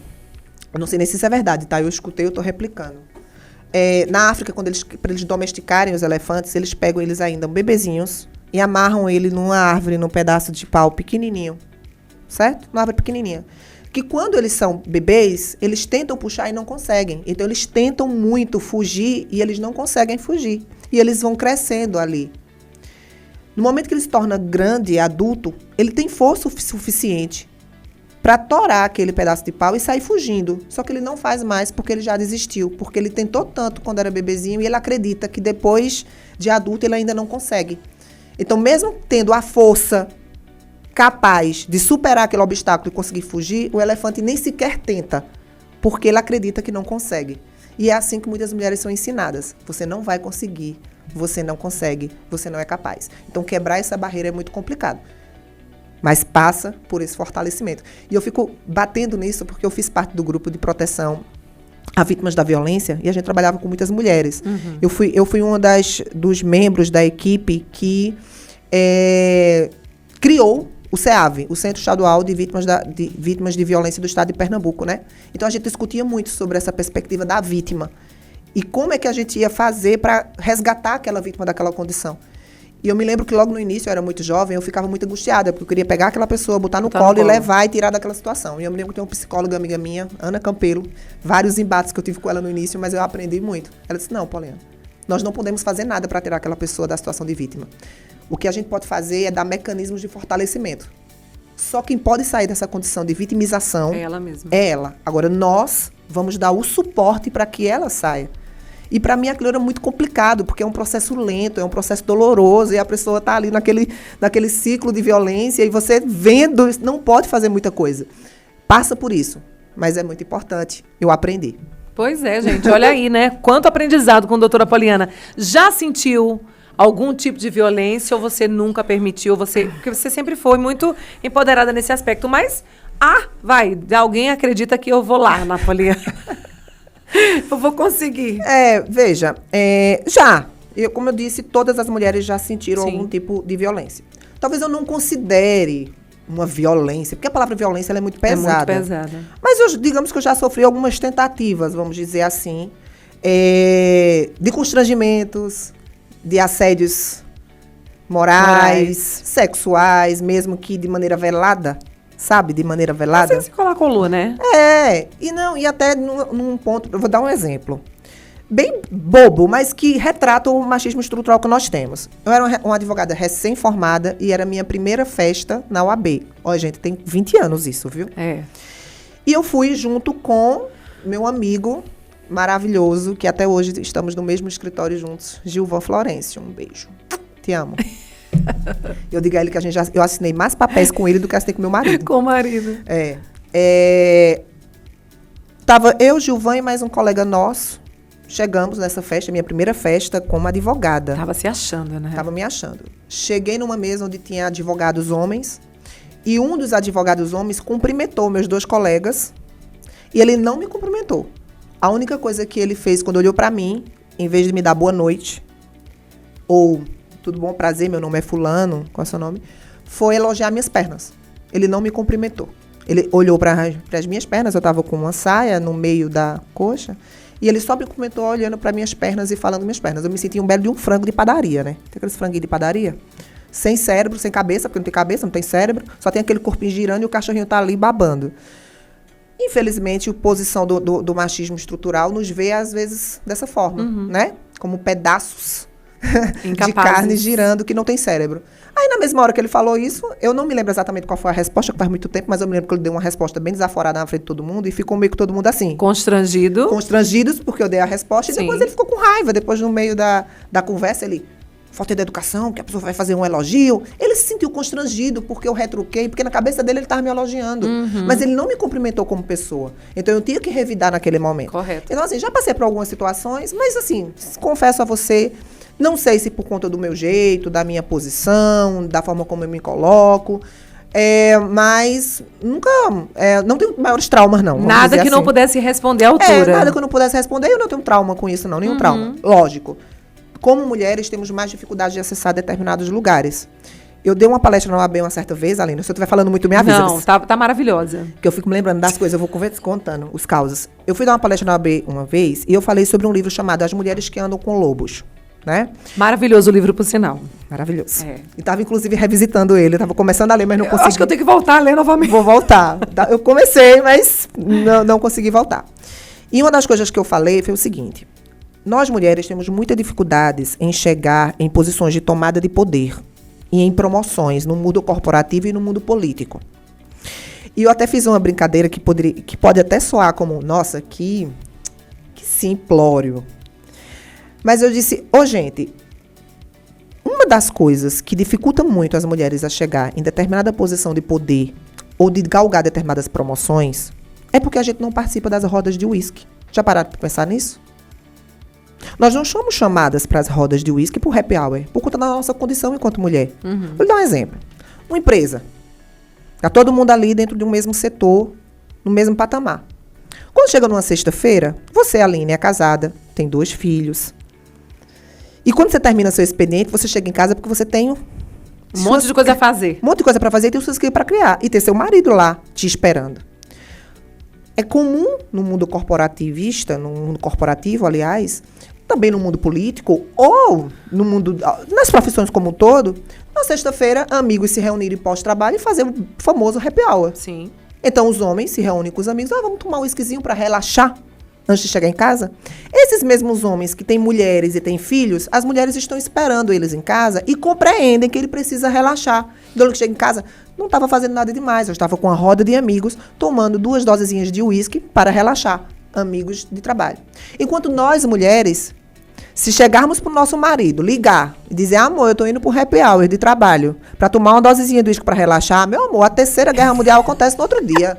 eu não sei nem se isso é verdade, tá? Eu escutei, eu estou replicando. Na África, para eles domesticarem os elefantes, eles pegam eles ainda bebezinhos e amarram ele numa árvore, num pedaço de pau pequenininho, certo? Uma árvore pequenininha. Que quando eles são bebês, eles tentam puxar e não conseguem. Então, eles tentam muito fugir e eles não conseguem fugir. E eles vão crescendo ali. No momento que ele se torna grande, adulto, ele tem força suficiente para torar aquele pedaço de pau e sair fugindo. Só que ele não faz mais porque ele já desistiu. Porque ele tentou tanto quando era bebezinho e ele acredita que depois de adulto ele ainda não consegue. Então, mesmo tendo a força capaz de superar aquele obstáculo e conseguir fugir, o elefante nem sequer tenta, porque ele acredita que não consegue. E é assim que muitas mulheres são ensinadas. Você não vai conseguir, você não consegue, você não é capaz. Então, quebrar essa barreira é muito complicado. Mas passa por esse fortalecimento. E eu fico batendo nisso porque eu fiz parte do grupo de proteção a vítimas da violência e a gente trabalhava com muitas mulheres. Eu fui uma dos membros da equipe que criou o CEAV, o Centro Estadual de Vítimas de Violência do Estado de Pernambuco, né? Então, a gente discutia muito sobre essa perspectiva da vítima e como é que a gente ia fazer para resgatar aquela vítima daquela condição. E eu me lembro que logo no início, eu era muito jovem, eu ficava muito angustiada, porque eu queria pegar aquela pessoa, botar no colo e levar e tirar daquela situação. E eu me lembro que tem uma psicóloga amiga minha, Ana Campelo, vários embates que eu tive com ela no início, mas eu aprendi muito. Ela disse, não, Poliana, nós não podemos fazer nada para tirar aquela pessoa da situação de vítima. O que a gente pode fazer é dar mecanismos de fortalecimento. Só quem pode sair dessa condição de vitimização é ela mesma. É ela. Agora, nós vamos dar o suporte para que ela saia. E para mim aquilo era muito complicado, porque é um processo lento, é um processo doloroso, e a pessoa está ali naquele ciclo de violência, e você vendo, não pode fazer muita coisa. Passa por isso, mas é muito importante. Eu aprendi. Pois é, gente, olha aí, né? Quanto aprendizado com a doutora Poliana. Já sentiu algum tipo de violência, ou você nunca permitiu, porque você sempre foi muito empoderada nesse aspecto, mas, alguém acredita que eu vou lá na Poliana. Eu vou conseguir. Veja, como eu disse, todas as mulheres já sentiram algum tipo de violência. Talvez eu não considere uma violência, porque a palavra violência ela é muito pesada. É muito pesada. Mas digamos que eu já sofri algumas tentativas, vamos dizer assim, de constrangimentos, de assédios morais, sexuais, mesmo que de maneira velada. Sabe, de maneira velada. Você se colocou, né? E até num ponto, eu vou dar um exemplo. Bem bobo, mas que retrata o machismo estrutural que nós temos. Eu era uma advogada recém-formada e era a minha primeira festa na OAB. Olha, gente, tem 20 anos isso, viu? E eu fui junto com meu amigo maravilhoso, que até hoje estamos no mesmo escritório juntos, Gilvan Florencio. Um beijo. Te amo. Eu digo a ele que eu assinei mais papéis com ele do que assinei com meu marido. Com o marido. Tava eu, Gilvan e mais um colega nosso. Chegamos nessa festa, minha primeira festa, como advogada. Tava se achando, né? Tava me achando. Cheguei numa mesa onde tinha advogados homens. E um dos advogados homens cumprimentou meus 2 colegas. E ele não me cumprimentou. A única coisa que ele fez quando olhou pra mim, em vez de me dar boa noite, ou tudo bom, prazer, meu nome é fulano, qual é o seu nome? Foi elogiar minhas pernas. Ele não me cumprimentou. Ele olhou para as minhas pernas, eu estava com uma saia no meio da coxa, e ele só me cumprimentou olhando para minhas pernas e falando minhas pernas. Eu me senti um belo de um frango de padaria, né? Tem aqueles franguinhos de padaria? Sem cérebro, sem cabeça, porque não tem cabeça, não tem cérebro, só tem aquele corpinho girando e o cachorrinho tá ali babando. Infelizmente, a posição do machismo estrutural nos vê, às vezes, dessa forma, né? Como pedaços de carne girando que não tem cérebro. Aí, na mesma hora que ele falou isso, eu não me lembro exatamente qual foi a resposta, que faz muito tempo, mas eu me lembro que ele deu uma resposta bem desaforada na frente de todo mundo e ficou meio que todo mundo assim. Constrangidos, porque eu dei a resposta. E depois ele ficou com raiva. Depois, no meio da conversa, ele... Falta de educação, que a pessoa vai fazer um elogio. Ele se sentiu constrangido porque eu retruquei, porque na cabeça dele ele estava me elogiando. Mas ele não me cumprimentou como pessoa. Então eu tinha que revidar naquele momento. Correto. Então, assim, já passei por algumas situações, mas assim, confesso a você, não sei se por conta do meu jeito, da minha posição, da forma como eu me coloco. Mas nunca... não tenho maiores traumas, não. Nada que não pudesse responder à altura. Nada que eu não pudesse responder. Eu não tenho trauma com isso, não. Nenhum trauma. Lógico. Como mulheres, temos mais dificuldade de acessar determinados lugares. Eu dei uma palestra na OAB uma certa vez, Aline. Se eu estiver falando muito, me avisa. Não, tá maravilhosa. Que eu fico me lembrando das coisas, eu vou contando os causas. Eu fui dar uma palestra na OAB uma vez e eu falei sobre um livro chamado As Mulheres que Andam com Lobos. Né? Maravilhoso o livro, por sinal. Maravilhoso. E estava, inclusive, revisitando ele. Estava começando a ler, mas não consegui. Acho que eu tenho que voltar a ler novamente. Vou voltar. Eu comecei, mas não consegui voltar. E uma das coisas que eu falei foi o seguinte. Nós, mulheres, temos muitas dificuldades em chegar em posições de tomada de poder e em promoções no mundo corporativo e no mundo político. E eu até fiz uma brincadeira que pode até soar como, nossa, que simplório. Mas eu disse, gente, uma das coisas que dificulta muito as mulheres a chegar em determinada posição de poder ou de galgar determinadas promoções é porque a gente não participa das rodas de uísque. Já pararam para pensar nisso? Nós não somos chamadas para as rodas de uísque por happy hour, por conta da nossa condição enquanto mulher. Vou lhe dar um exemplo. Uma empresa. Está todo mundo ali dentro de um mesmo setor, no mesmo patamar. Quando chega numa sexta-feira, você, Aline, é casada, tem 2 filhos. E quando você termina seu expediente, você chega em casa porque você tem um monte de coisa a fazer. Um monte de coisa para fazer e tem os seus filhos para criar. E ter seu marido lá te esperando. É comum no mundo corporativista, no mundo corporativo, aliás, também no mundo político ou no mundo, nas profissões como um todo, na sexta-feira, amigos se reunirem pós-trabalho e fazer o famoso happy hour. Sim. Então, os homens se reúnem com os amigos, vamos tomar um whiskyzinho para relaxar antes de chegar em casa. Esses mesmos homens que têm mulheres e têm filhos, as mulheres estão esperando eles em casa e compreendem que ele precisa relaxar. Então, ele chega em casa, não estava fazendo nada demais, eu estava com uma roda de amigos, tomando 2 dosezinhas de uísque para relaxar. Amigos de trabalho. Enquanto nós, mulheres, se chegarmos pro nosso marido, ligar e dizer, amor, eu tô indo pro happy hour de trabalho para tomar uma dosezinha de uísque para relaxar, meu amor, a 3ª Guerra Mundial acontece no outro dia.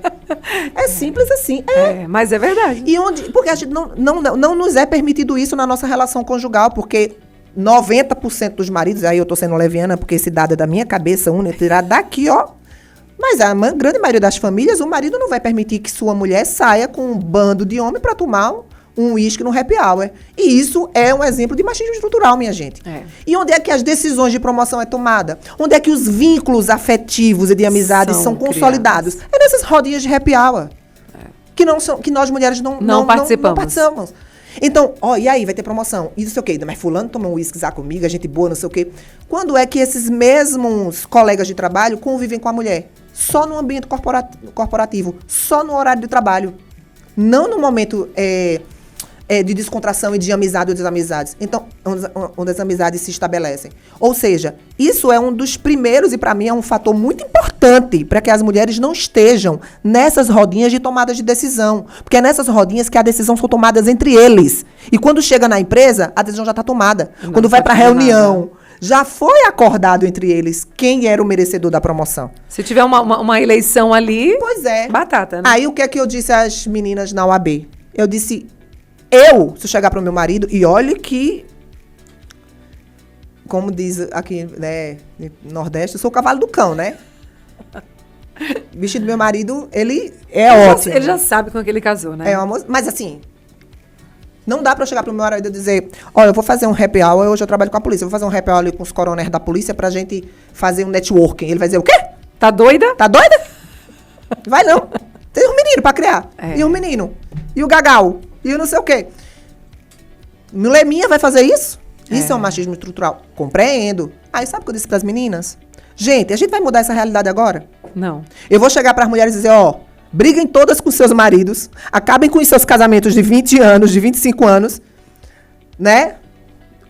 É simples assim. Mas é verdade. Porque a gente não nos é permitido isso na nossa relação conjugal, porque 90% dos maridos, aí eu tô sendo leviana, porque esse dado é da minha cabeça, tirar daqui, ó. Mas a grande maioria das famílias, o marido não vai permitir que sua mulher saia com um bando de homem para tomar um uísque no happy hour. E isso é um exemplo de machismo estrutural, minha gente. E onde é que as decisões de promoção é tomada? Onde é que os vínculos afetivos e de amizade são consolidados? É nessas rodinhas de happy hour. Que nós mulheres não participamos. Então, e aí, vai ter promoção. E não sei o quê. Mas fulano toma um uísque comigo, a gente boa, não sei o quê. Quando é que esses mesmos colegas de trabalho convivem com a mulher? Só no ambiente corporativo. Só no horário de trabalho. Não no momento de descontração e de amizade ou desamizades. Então, onde as amizades se estabelecem. Ou seja, isso é um dos primeiros, e para mim é um fator muito importante para que as mulheres não estejam nessas rodinhas de tomada de decisão. Porque é nessas rodinhas que a decisão são tomadas entre eles. E quando chega na empresa, a decisão já está tomada. Quando vai para a reunião Já foi acordado entre eles quem era o merecedor da promoção. Se tiver uma eleição ali... Pois é. Batata, né? Aí, o que é que eu disse às meninas na UAB? Eu disse, se eu chegar pro meu marido, e olhe que, como diz aqui, né, no Nordeste, eu sou o cavalo do cão, né? O vestido do meu marido, ele é ótimo. Ele já sabe com que ele casou, né? Mas assim, não dá pra eu chegar pro meu marido e dizer, olha, eu vou fazer um happy hour, hoje eu trabalho com a polícia, eu vou fazer um happy hour ali com os coronéis da polícia pra gente fazer um networking. Ele vai dizer, o quê? Tá doida? Tá doida? Vai não. Tem um menino pra criar. E um menino. E o gagal. E o não sei o quê. Mulher minha vai fazer isso? Isso é um machismo estrutural. Compreendo. Aí sabe o que eu disse pras meninas? Gente, a gente vai mudar essa realidade agora? Não. Eu vou chegar pras mulheres e dizer, briguem todas com seus maridos, acabem com os seus casamentos de 20 anos, de 25 anos, né?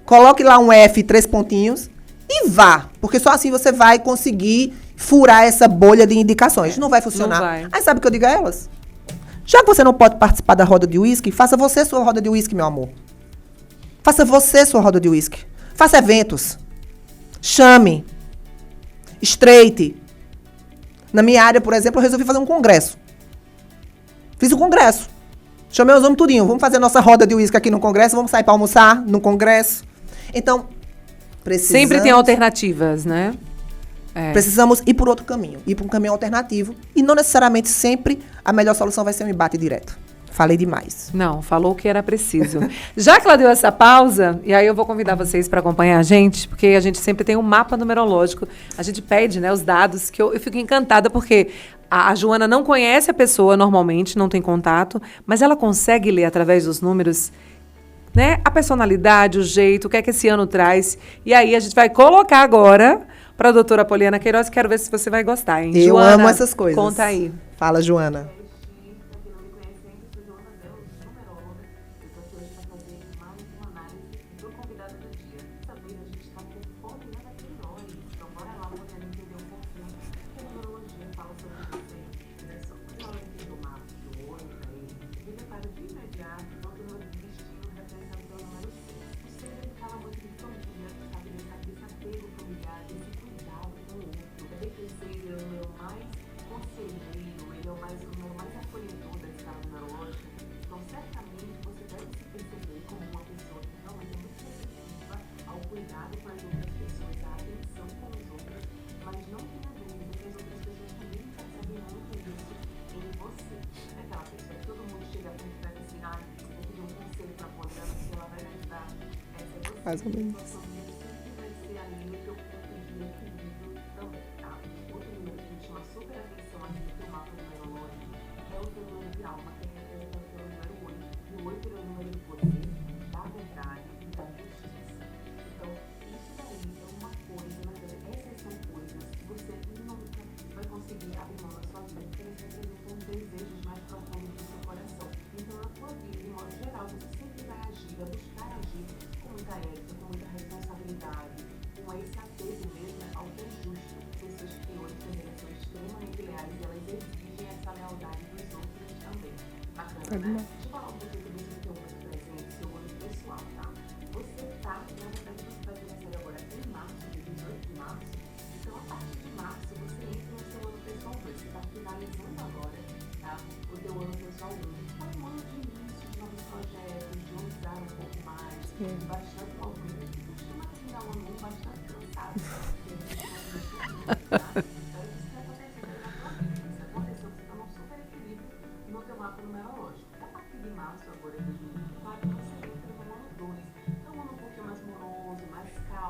Coloque lá um F, 3 pontinhos e vá. Porque só assim você vai conseguir furar essa bolha de indicações. Não vai funcionar. Não vai. Aí sabe o que eu digo a elas? Já que você não pode participar da roda de uísque, faça você sua roda de uísque, meu amor. Faça você sua roda de uísque. Faça eventos. Chame. Estreite. Na minha área, por exemplo, eu resolvi fazer um congresso. Fiz um congresso. Chamei os homens tudinho. Vamos fazer a nossa roda de uísque aqui no congresso. Vamos sair para almoçar no congresso. Então, precisamos... Sempre tem alternativas, né? Precisamos ir por outro caminho. Ir por um caminho alternativo. E não necessariamente sempre a melhor solução vai ser um embate direto. Falei demais. Não, falou o que era preciso. Já que ela deu essa pausa, e aí eu vou convidar vocês para acompanhar a gente, porque a gente sempre tem um mapa numerológico. A gente pede, né, os dados, que eu fico encantada, porque a Joana não conhece a pessoa normalmente, não tem contato, mas ela consegue ler através dos números, né, a personalidade, o jeito, o que é que esse ano traz. E aí a gente vai colocar agora para a doutora Poliana Queiroz. Quero ver se você vai gostar, hein? Eu Joana, amo essas coisas. Conta aí. Fala, Joana. Mais ou menos.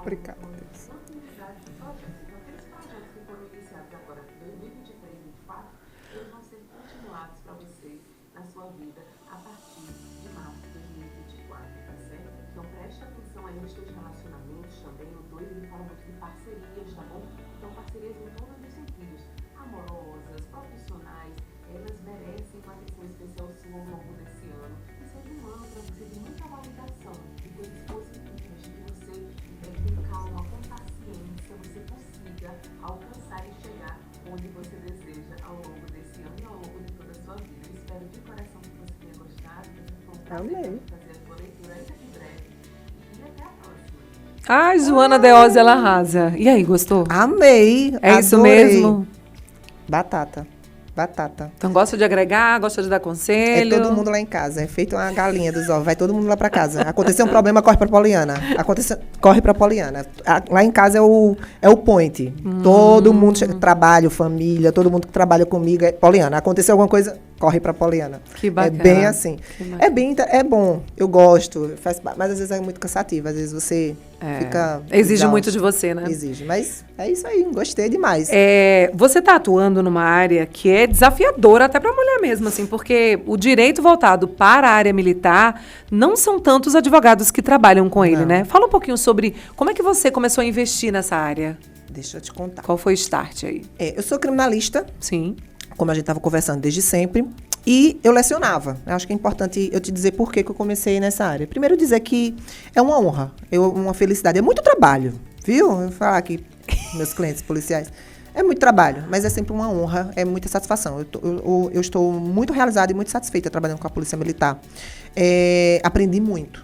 Obrigada. Eles vão ser continuados para você na sua vida a partir de março de 2024, tá certo? Então preste atenção aí nos seus relacionamentos também. O 2 ele fala muito de parcerias, tá bom? Então parcerias em todos os sentidos, amorosas, profissionais, elas merecem uma atenção especial sua ao longo desse ano. E seja um ano para você de muita validação, de coisas positivas, de você com calma, com paciência, você consiga alcançar e chegar onde você deseja ao longo desse ano e ao longo de toda a sua vida. Eu espero de coração que você tenha gostado. Foi um prazer fazer a sua leitura ainda em breve. E até a próxima. Ai, Joana Deose, ela arrasa. E aí, gostou? Amei. É isso adorei. mesmo? Batata. Então gosta de agregar, gosta de dar conselho. É todo mundo lá em casa. É feito uma galinha dos ovos. Vai todo mundo lá pra casa. Aconteceu um problema, corre pra Poliana. Corre pra Poliana. Lá em casa é o point. Todo mundo, trabalho, família, todo mundo que trabalha comigo é Poliana. Aconteceu alguma coisa, corre pra Poliana. Que bacana. É bem assim. É bom. Eu gosto. Mas às vezes é muito cansativo. Às vezes você fica... Exige exausto. muito de você, né? Exige. Mas é isso aí. Gostei demais. Você está atuando numa área que é desafiadora até para a mulher mesmo, assim, porque o direito voltado para a área militar não são tantos advogados que trabalham com ele, né? Fala um pouquinho sobre como é que você começou a investir nessa área. Deixa eu te contar. Qual foi o start aí? Eu sou criminalista. Sim. Como a gente estava conversando desde sempre. E eu lecionava. Eu acho que é importante eu te dizer por que eu comecei nessa área. Primeiro, dizer que é uma honra, uma felicidade. É muito trabalho, viu? Eu vou falar aqui, meus clientes policiais. É muito trabalho, mas é sempre uma honra, é muita satisfação. Eu estou muito realizada e muito satisfeita trabalhando com a Polícia Militar. Aprendi muito.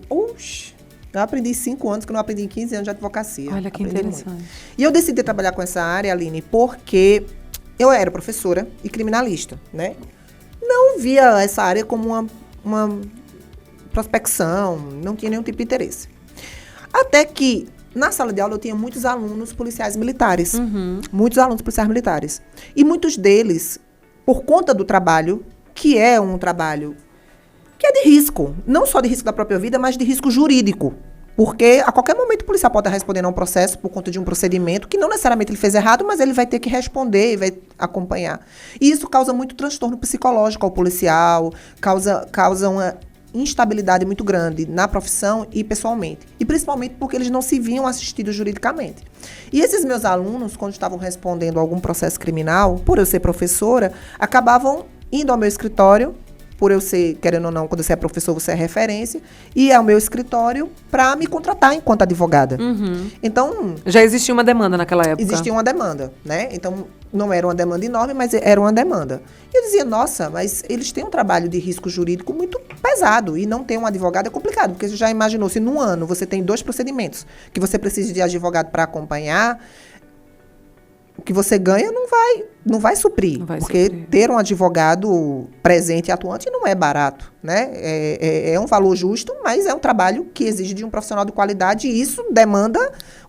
Oxi! Eu aprendi 5 anos, que eu não aprendi em 15 anos de advocacia. Olha que interessante. Muito. E eu decidi trabalhar com essa área, Aline, porque eu era professora e criminalista, né? Não via essa área como uma prospecção, não tinha nenhum tipo de interesse. Até que, na sala de aula, eu tinha muitos alunos policiais militares. Muitos alunos policiais militares. E muitos deles, por conta do trabalho, que é um trabalho que é de risco. Não só de risco da própria vida, mas de risco jurídico. Porque a qualquer momento o policial pode estar respondendo a um processo por conta de um procedimento que não necessariamente ele fez errado, mas ele vai ter que responder e vai acompanhar. E isso causa muito transtorno psicológico ao policial, causa uma instabilidade muito grande na profissão e pessoalmente. E principalmente porque eles não se viam assistidos juridicamente. E esses meus alunos, quando estavam respondendo a algum processo criminal, por eu ser professora, acabavam indo ao meu escritório, por eu ser, querendo ou não, quando você é professor, você é referência, e ao meu escritório para me contratar enquanto advogada. Então... Já existia uma demanda naquela época? Existia uma demanda, né? Então, não era uma demanda enorme, mas era uma demanda. E eu dizia, nossa, mas eles têm um trabalho de risco jurídico muito pesado, e não ter um advogado é complicado, porque você já imaginou, se num ano você tem 2 procedimentos que você precisa de advogado para acompanhar, o que você ganha não vai suprir. Porque ter um advogado presente e atuante não é barato, né? É um valor justo, mas é um trabalho que exige de um profissional de qualidade e isso demanda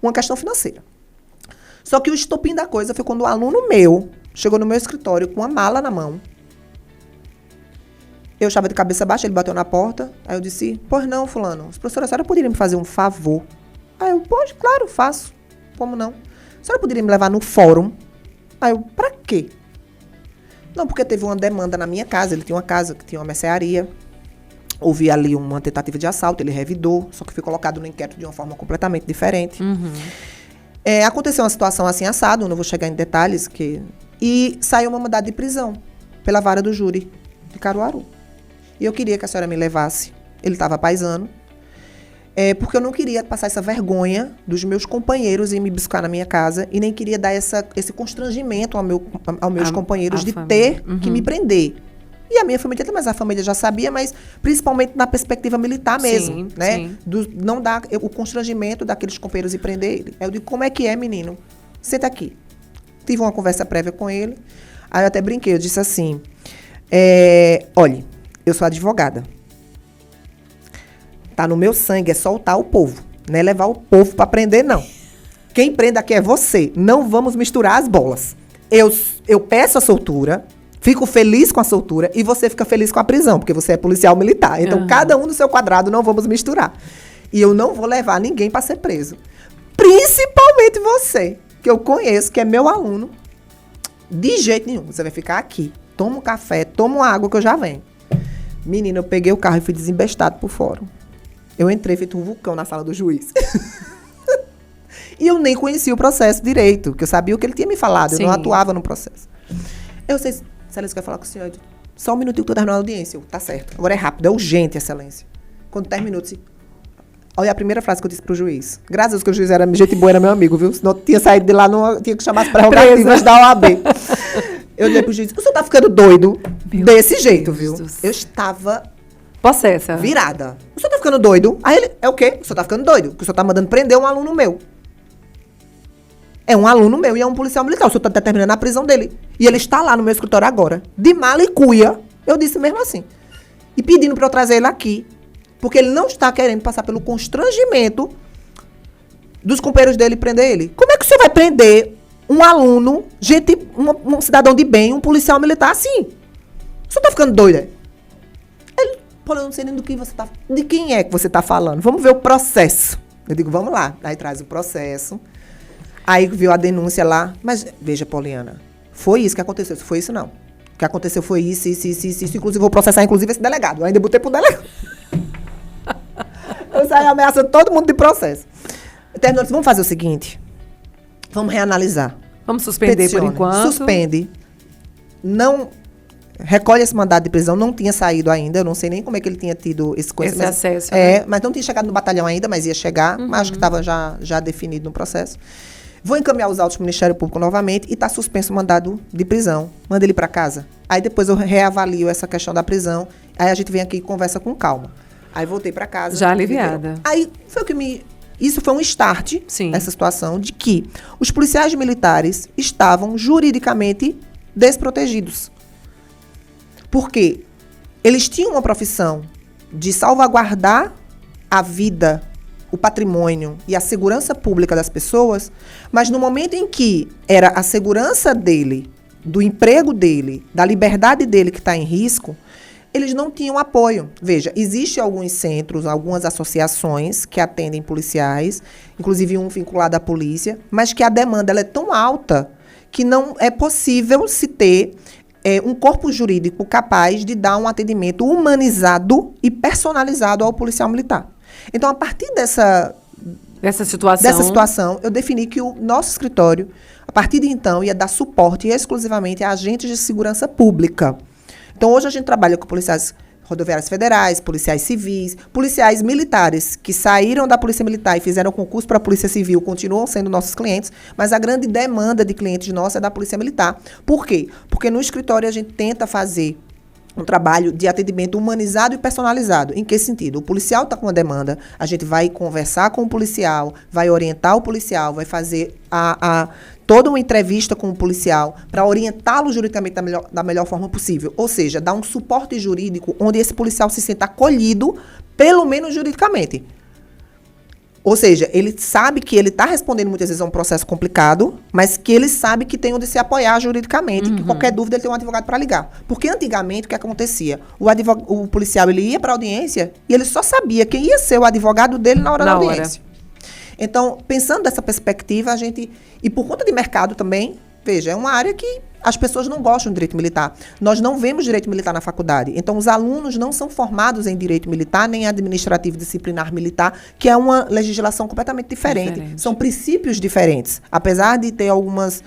uma questão financeira. Só que o estopim da coisa foi quando um aluno meu chegou no meu escritório com uma mala na mão. Eu estava de cabeça baixa, ele bateu na porta, aí eu disse, pois não, fulano, professora, a senhora poderia me fazer um favor? Aí eu, pois, claro, faço. Como não? A senhora poderia me levar no fórum? Aí eu, pra quê? Não, porque teve uma demanda na minha casa. Ele tinha uma casa que tinha uma mercearia. Houve ali uma tentativa de assalto, ele revidou, só que foi colocado no inquérito de uma forma completamente diferente. Aconteceu uma situação assim, assado, não vou chegar em detalhes, e saiu uma mandado de prisão pela vara do júri de Caruaru. E eu queria que a senhora me levasse. Ele estava paisano. Porque eu não queria passar essa vergonha dos meus companheiros em me buscar na minha casa e nem queria dar esse constrangimento aos meus companheiros de ter que me prender. E a minha família, mas a família já sabia, mas principalmente na perspectiva militar mesmo, né? Sim. Não dar o constrangimento daqueles companheiros e prender ele. Aí eu digo, como é que é, menino? Senta aqui. Tive uma conversa prévia com ele. Aí eu até brinquei, eu disse assim, olha, eu sou advogada. Tá no meu sangue, é soltar o povo. Não é levar o povo para prender, não. Quem prende aqui é você. Não vamos misturar as bolas. Eu peço a soltura, fico feliz com a soltura e você fica feliz com a prisão, porque você é policial militar. Então, cada um no seu quadrado, não vamos misturar. E eu não vou levar ninguém para ser preso. Principalmente você, que eu conheço, que é meu aluno. De jeito nenhum. Você vai ficar aqui. Toma um café, toma uma água que eu já venho. Menina, eu peguei o carro e fui desembestado por fora. Eu entrei feito um vulcão na sala do juiz. E eu nem conhecia o processo direito, porque eu sabia o que ele tinha me falado. Sim. Eu não atuava no processo. Eu sei, excelência, quer falar com o senhor? Só um minutinho que eu tô terminando a audiência. Tá certo. Agora é rápido, é urgente, excelência. Quando terminou, disse... Olha a primeira frase que eu disse pro juiz. Graças a Deus que o juiz era gente boa, era meu amigo, viu? Senão eu tinha saído de lá, não tinha que chamar as prerrogativas da OAB. Eu disse pro juiz, o senhor tá ficando doido desse jeito, viu? Eu estava... Possessa. Virada. o senhor tá ficando doido? Aí ele, é o quê? O senhor tá ficando doido, porque o senhor tá mandando prender um aluno meu. É um aluno meu e é um policial militar. O senhor tá determinando a prisão dele. E ele está lá no meu escritório agora. De mala e cuia. Eu disse mesmo assim. E pedindo para eu trazer ele aqui. Porque ele não está querendo passar pelo constrangimento dos companheiros dele e prender ele. Como é que o senhor vai prender um aluno, um cidadão de bem, um policial militar assim? O senhor tá ficando doido, é? Ele, pô, eu não sei nem do que você tá... De quem é que você tá falando? Vamos ver o processo. Eu digo, vamos lá. Aí traz o processo. Aí viu a denúncia lá. Mas, veja, Poliana, foi isso que aconteceu. Foi isso, não. O que aconteceu foi isso. Inclusive, vou processar, inclusive, esse delegado. Eu ainda botei pro delegado. Eu saí ameaçando todo mundo de processo. Terminou, disse, vamos fazer o seguinte. Vamos reanalisar. Vamos suspender por enquanto. Suspende. Não... Recolhe esse mandado de prisão, não tinha saído ainda, eu não sei nem como é que ele tinha tido esse conhecimento. Esse acesso. É, mas não tinha chegado no batalhão ainda, mas ia chegar, mas acho que estava já definido no processo. Vou encaminhar os autos para o Ministério Público novamente e está suspenso o mandado de prisão. Manda ele para casa. Aí depois eu reavalio essa questão da prisão, aí a gente vem aqui e conversa com calma. Aí voltei para casa. Já aliviada. Aí foi o que Isso foi um start, Sim. Essa situação, de que os policiais militares estavam juridicamente desprotegidos. Porque eles tinham uma profissão de salvaguardar a vida, o patrimônio e a segurança pública das pessoas, mas no momento em que era a segurança dele, do emprego dele, da liberdade dele que está em risco, eles não tinham apoio. Veja, existem alguns centros, algumas associações que atendem policiais, inclusive um vinculado à polícia, mas que a demanda ela é tão alta que não é possível se ter um corpo jurídico capaz de dar um atendimento humanizado e personalizado ao policial militar. Então, a partir dessa situação, eu defini que o nosso escritório, a partir de então, ia dar suporte exclusivamente a agentes de segurança pública. Então, hoje a gente trabalha com policiais rodoviários federais, policiais civis, policiais militares que saíram da Polícia Militar e fizeram concurso para a Polícia Civil, continuam sendo nossos clientes, mas a grande demanda de clientes nossos é da Polícia Militar. Por quê? Porque no escritório a gente tenta fazer um trabalho de atendimento humanizado e personalizado. Em que sentido? O policial está com uma demanda, a gente vai conversar com o policial, vai orientar o policial, vai fazer toda uma entrevista com o policial para orientá-lo juridicamente da melhor forma possível. Ou seja, dar um suporte jurídico onde esse policial se sinta acolhido, pelo menos juridicamente. Ou seja, ele sabe que ele está respondendo muitas vezes a um processo complicado, mas que ele sabe que tem onde se apoiar juridicamente, que qualquer dúvida ele tem um advogado para ligar. Porque antigamente o que acontecia? O policial ele ia para a audiência e ele só sabia quem ia ser o advogado dele na hora da audiência. Então, pensando dessa perspectiva, e por conta de mercado também, veja, é uma área que as pessoas não gostam de direito militar. Nós não vemos direito militar na faculdade. Então, os alunos não são formados em direito militar, nem administrativo disciplinar militar, que é uma legislação completamente diferente. São princípios diferentes, apesar de ter algumas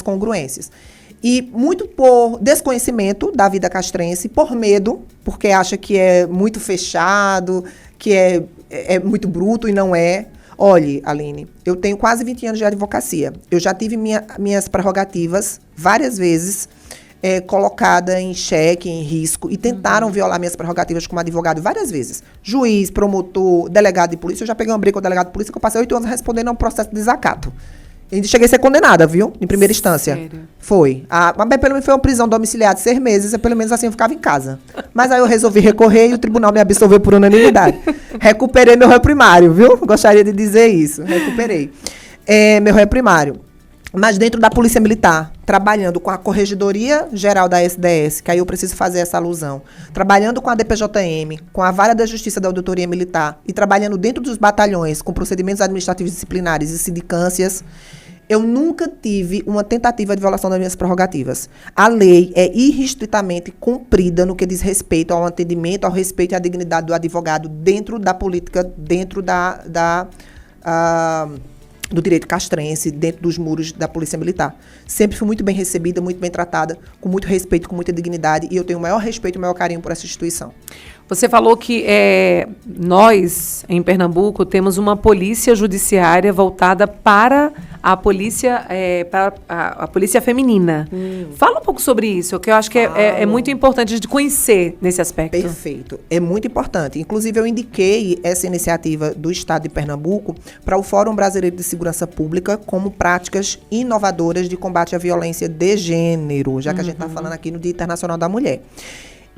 congruências. E muito por desconhecimento da vida castrense, por medo, porque acha que é muito fechado, que é muito bruto e não é. Olhe, Aline, eu tenho quase 20 anos de advocacia. Eu já tive minhas prerrogativas várias vezes colocada em xeque, em risco, e tentaram violar minhas prerrogativas como advogado várias vezes. Juiz, promotor, delegado de polícia. Eu já peguei uma briga com o delegado de polícia que eu passei 8 anos respondendo a um processo de desacato. E cheguei a ser condenada, viu? Em primeira instância. Sério? Foi. Mas pelo menos foi uma prisão domiciliar de 6 meses, e pelo menos assim eu ficava em casa. Mas aí eu resolvi recorrer e o tribunal me absolveu por unanimidade. Recuperei meu réu primário, viu? Gostaria de dizer isso. Recuperei. Meu réu primário. Mas dentro da Polícia Militar, trabalhando com a Corregedoria Geral da SDS, que aí eu preciso fazer essa alusão, trabalhando com a DPJM, com a Vara da Justiça da Auditoria Militar e trabalhando dentro dos batalhões com procedimentos administrativos disciplinares e sindicâncias, eu nunca tive uma tentativa de violação das minhas prerrogativas. A lei é irrestritamente cumprida no que diz respeito ao atendimento, ao respeito e à dignidade do advogado dentro da política, dentro do direito castrense, dentro dos muros da Polícia Militar. Sempre fui muito bem recebida, muito bem tratada, com muito respeito, com muita dignidade, e eu tenho o maior respeito e o maior carinho por essa instituição. Você falou que nós, em Pernambuco, temos uma polícia judiciária voltada para a polícia para a polícia feminina. Fala um pouco sobre isso, que eu acho que é muito importante de conhecer nesse aspecto. Perfeito. É muito importante. Inclusive, eu indiquei essa iniciativa do Estado de Pernambuco para o Fórum Brasileiro de Segurança Pública como práticas inovadoras de combate à violência de gênero, já que a gente está falando aqui no Dia Internacional da Mulher.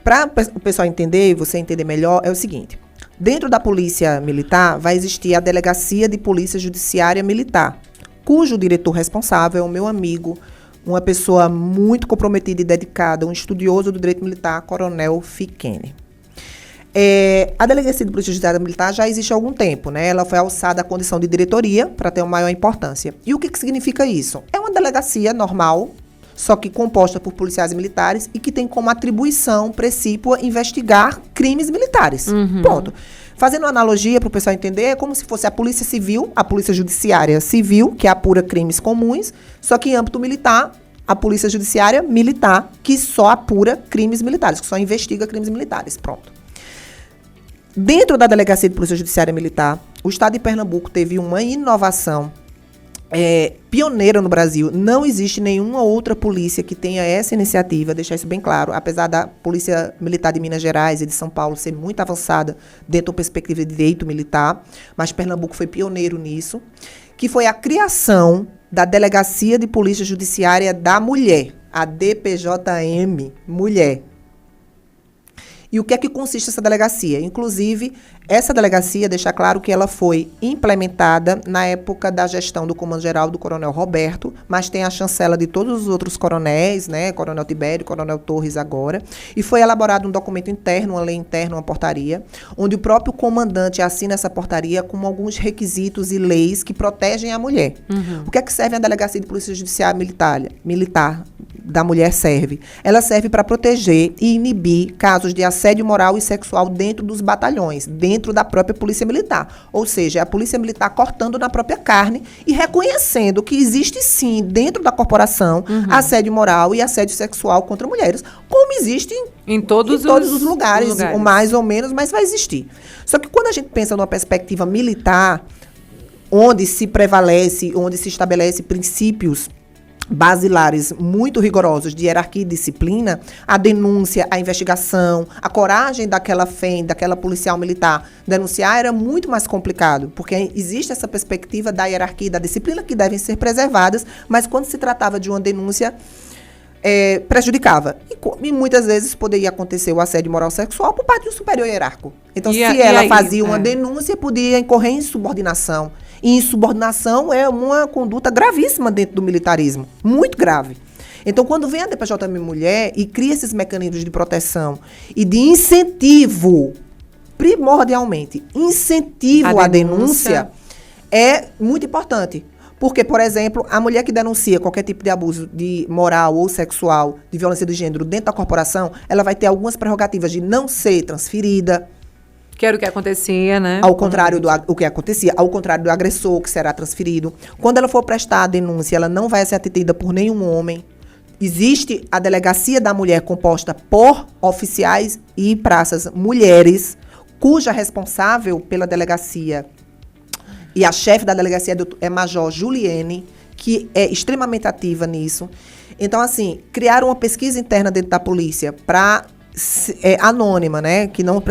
Para o pessoal entender, você entender melhor, é o seguinte. Dentro da Polícia Militar vai existir a Delegacia de Polícia Judiciária Militar, cujo diretor responsável é o meu amigo, uma pessoa muito comprometida e dedicada, um estudioso do direito militar, Coronel Ficene. A Delegacia de Polícia Judiciária Militar já existe há algum tempo, né? Ela foi alçada à condição de diretoria para ter uma maior importância. E o que significa isso? É uma delegacia normal, só que composta por policiais militares e que tem como atribuição precípua investigar crimes militares. Ponto. Fazendo uma analogia para o pessoal entender, é como se fosse a Polícia Civil, a Polícia Judiciária Civil, que apura crimes comuns, só que em âmbito militar, a Polícia Judiciária Militar, que só apura crimes militares, que só investiga crimes militares. Pronto. Dentro da Delegacia de Polícia Judiciária Militar, o Estado de Pernambuco teve uma inovação pioneira no Brasil. Não existe nenhuma outra polícia que tenha essa iniciativa, deixar isso bem claro, apesar da Polícia Militar de Minas Gerais e de São Paulo ser muito avançada dentro da perspectiva de direito militar, mas Pernambuco foi pioneiro nisso, que foi a criação da Delegacia de Polícia Judiciária da Mulher, a DPJM Mulher. E o que é que consiste essa delegacia? Inclusive, essa delegacia, deixa claro que ela foi implementada na época da gestão do comando-geral do Coronel Roberto, mas tem a chancela de todos os outros coronéis, né? Coronel Tibério, Coronel Torres agora. E foi elaborado um documento interno, uma lei interna, uma portaria, onde o próprio comandante assina essa portaria com alguns requisitos e leis que protegem a mulher. O que é que serve a Delegacia de Polícia Judiciária Militar da mulher serve? Ela serve para proteger e inibir casos de assédio moral e sexual dentro dos batalhões, dentro da própria Polícia Militar. Ou seja, é a Polícia Militar cortando na própria carne e reconhecendo que existe sim, dentro da corporação, assédio moral e assédio sexual contra mulheres, como existe em todos os lugares, ou mais ou menos, mas vai existir. Só que quando a gente pensa numa perspectiva militar, onde se prevalece, onde se estabelece princípios basilares muito rigorosos de hierarquia e disciplina, a denúncia, a investigação, a coragem daquela FEM, daquela policial militar denunciar era muito mais complicado, porque existe essa perspectiva da hierarquia e da disciplina que devem ser preservadas, mas quando se tratava de uma denúncia, prejudicava. E muitas vezes poderia acontecer o assédio moral sexual por parte de um superior hierárquico. Então, se ela fazia uma denúncia, podia incorrer em insubordinação. E insubordinação é uma conduta gravíssima dentro do militarismo, muito grave. Então, quando vem a DPJM Mulher e cria esses mecanismos de proteção e de incentivo, primordialmente, incentivo à denúncia, é muito importante. Porque, por exemplo, a mulher que denuncia qualquer tipo de abuso de moral ou sexual, de violência de gênero dentro da corporação, ela vai ter algumas prerrogativas de não ser transferida. Que era o que acontecia, né? Ao contrário ao contrário do agressor, que será transferido. Quando ela for prestar a denúncia, ela não vai ser atendida por nenhum homem. Existe a Delegacia da Mulher composta por oficiais e praças mulheres, cuja responsável pela delegacia e a chefe da delegacia é Major Juliene, que é extremamente ativa nisso. Então, assim, criaram uma pesquisa interna dentro da polícia para anônima, né, que não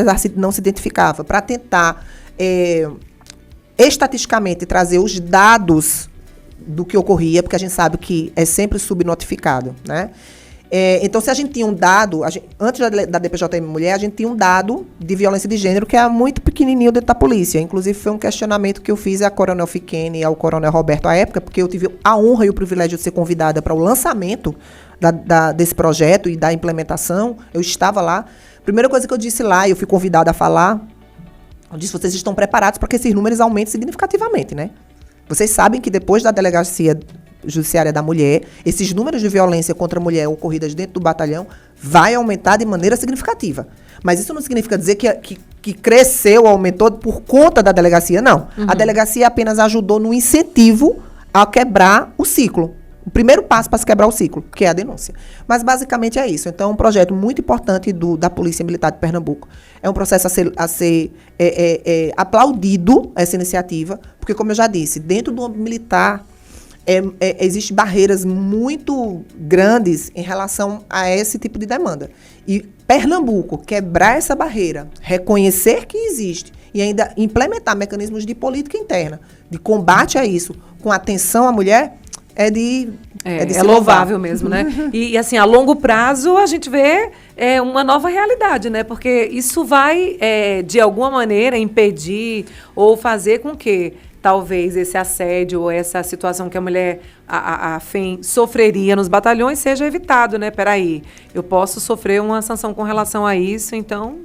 se identificava, para tentar estatisticamente trazer os dados do que ocorria, porque a gente sabe que é sempre subnotificado, né? Então, se a gente tinha um dado, antes da DPJM Mulher, a gente tinha um dado de violência de gênero que é muito pequenininho dentro da polícia. Inclusive, foi um questionamento que eu fiz à Coronel Ficene e ao Coronel Roberto à época, porque eu tive a honra e o privilégio de ser convidada para o lançamento desse projeto e da implementação. Eu estava lá. Primeira coisa que eu disse lá, eu fui convidada a falar, eu disse, vocês estão preparados para que esses números aumentem significativamente, né? Vocês sabem que depois da Delegacia Judiciária da Mulher, esses números de violência contra a mulher ocorridas dentro do batalhão vai aumentar de maneira significativa. Mas isso não significa dizer que cresceu, aumentou por conta da delegacia, não. A delegacia apenas ajudou no incentivo a quebrar o ciclo. O primeiro passo para se quebrar o ciclo, que é a denúncia. Mas basicamente é isso. Então, é um projeto muito importante da Polícia Militar de Pernambuco. É um processo a ser aplaudido, essa iniciativa, porque, como eu já disse, dentro do militar, Existem barreiras muito grandes em relação a esse tipo de demanda. E Pernambuco quebrar essa barreira, reconhecer que existe e ainda implementar mecanismos de política interna, de combate a isso, com atenção à mulher, é de se louvável mesmo, né? E assim, a longo prazo, a gente vê uma nova realidade, né? Porque isso vai, de alguma maneira, impedir ou fazer com que talvez esse assédio ou essa situação que a mulher, a FEM, sofreria nos batalhões seja evitado, né? Peraí, eu posso sofrer uma sanção com relação a isso, então...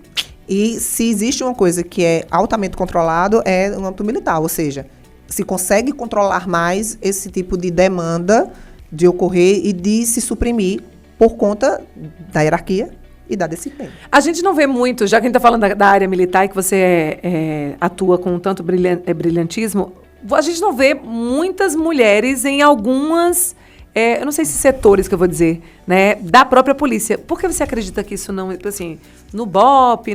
E se existe uma coisa que é altamente controlado, é no âmbito militar, ou seja, se consegue controlar mais esse tipo de demanda de ocorrer e de se suprimir por conta da hierarquia e da disciplina. A gente não vê muito, já que a gente está falando da área militar e que você atua com tanto brilhantismo, a gente não vê muitas mulheres em algumas, eu não sei se setores que eu vou dizer, né, da própria polícia. Por que você acredita que isso não, assim, no BOP,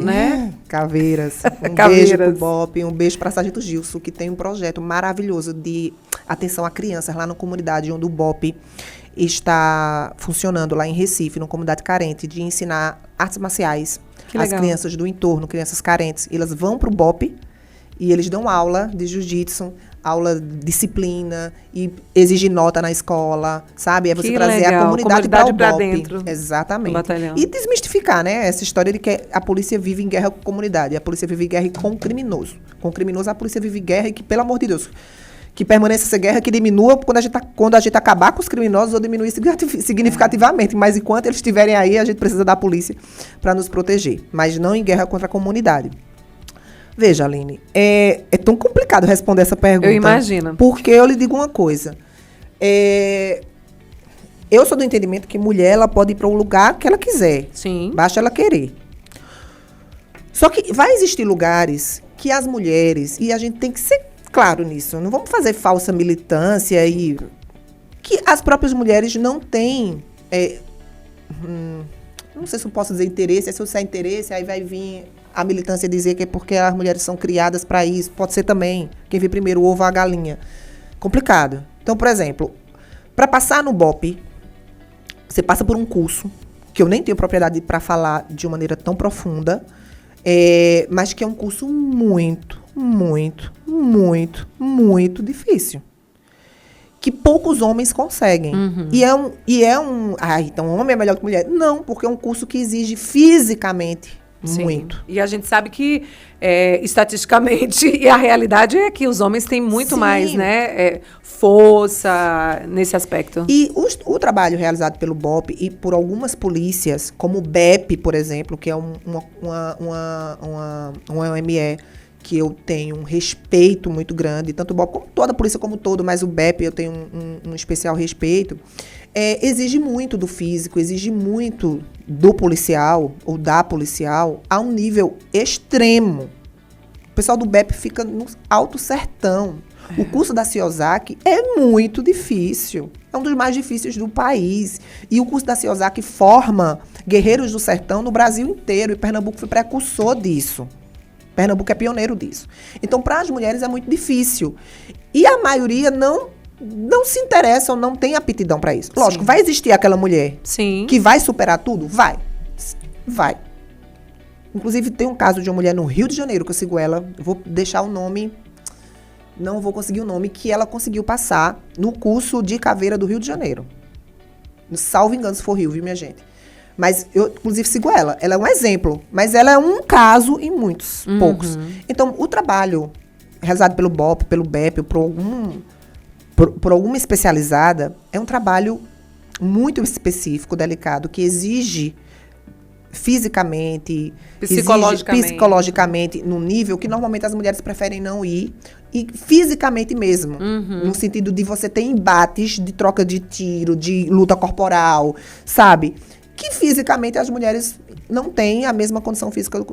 né? Caveiras. Caveiras. Beijo pro BOP, um beijo para Sargento Gilson, que tem um projeto maravilhoso de atenção a crianças lá na comunidade onde o BOP está funcionando lá em Recife, numa comunidade carente, de ensinar artes marciais às crianças do entorno, crianças carentes. Elas vão pro BOP e eles dão aula de jiu-jitsu, aula de disciplina e exige nota na escola, sabe? É você trazer a comunidade para o BOP. Dentro. Exatamente. Do batalhão. E desmistificar, né? Essa história de que a polícia vive em guerra com a comunidade. A polícia vive em guerra com o criminoso. Com o criminoso, a polícia vive em guerra e que, pelo amor de Deus, que permaneça essa guerra, que diminua quando a gente acabar com os criminosos ou diminuir significativamente. Mas enquanto eles estiverem aí, a gente precisa da polícia para nos proteger. Mas não em guerra contra a comunidade. Veja, Aline, é tão complicado responder essa pergunta. Eu imagino. Porque eu lhe digo uma coisa. Eu sou do entendimento que mulher ela pode ir para o lugar que ela quiser. Sim. Basta ela querer. Só que vai existir lugares que as mulheres, e a gente tem que ser claro nisso, não vamos fazer falsa militância e que as próprias mulheres não têm, não sei se eu posso dizer interesse, se eu disser interesse, aí vai vir a militância dizer que é porque as mulheres são criadas para isso, pode ser também, quem vê primeiro o ovo ou a galinha. Complicado. Então, por exemplo, para passar no BOP, você passa por um curso, que eu nem tenho propriedade para falar de uma maneira tão profunda, mas que é um curso muito, muito, muito, muito difícil. Que poucos homens conseguem. Uhum. Então homem é melhor que mulher. Não, porque é um curso que exige fisicamente Sim. muito. E a gente sabe que, estatisticamente, e a realidade é que os homens têm muito Sim. mais, né, força nesse aspecto. E o trabalho realizado pelo BOP e por algumas polícias, como o BEP, por exemplo, que é uma OME, que eu tenho um respeito muito grande, tanto o BOP como toda a polícia como todo, mas o BEP eu tenho um especial respeito, exige muito do físico, exige muito do policial ou da policial a um nível extremo. O pessoal do BEP fica no alto sertão. O curso da CIOSAC é muito difícil. É um dos mais difíceis do país. E o curso da CIOSAC forma guerreiros do sertão no Brasil inteiro. E Pernambuco foi precursor disso. Pernambuco é pioneiro disso. Então, para as mulheres é muito difícil. E a maioria não se interessa ou não tem aptidão para isso. Lógico, Sim. vai existir aquela mulher Sim. que vai superar tudo? Vai. Inclusive, tem um caso de uma mulher no Rio de Janeiro, que eu sigo ela. Vou deixar o nome, não vou conseguir o nome, que ela conseguiu passar no curso de caveira do Rio de Janeiro. Salvo engano, se for Rio, viu, minha gente? Mas eu, inclusive, sigo ela. Ela é um exemplo, mas ela é um caso em muitos, poucos. Então, o trabalho realizado pelo BOP, pelo BEP, por alguma especializada, é um trabalho muito específico, delicado, que exige fisicamente, psicologicamente, num nível que normalmente as mulheres preferem não ir, e fisicamente mesmo, no sentido de você ter embates de troca de tiro, de luta corporal, sabe? Que fisicamente as mulheres não têm a mesma condição física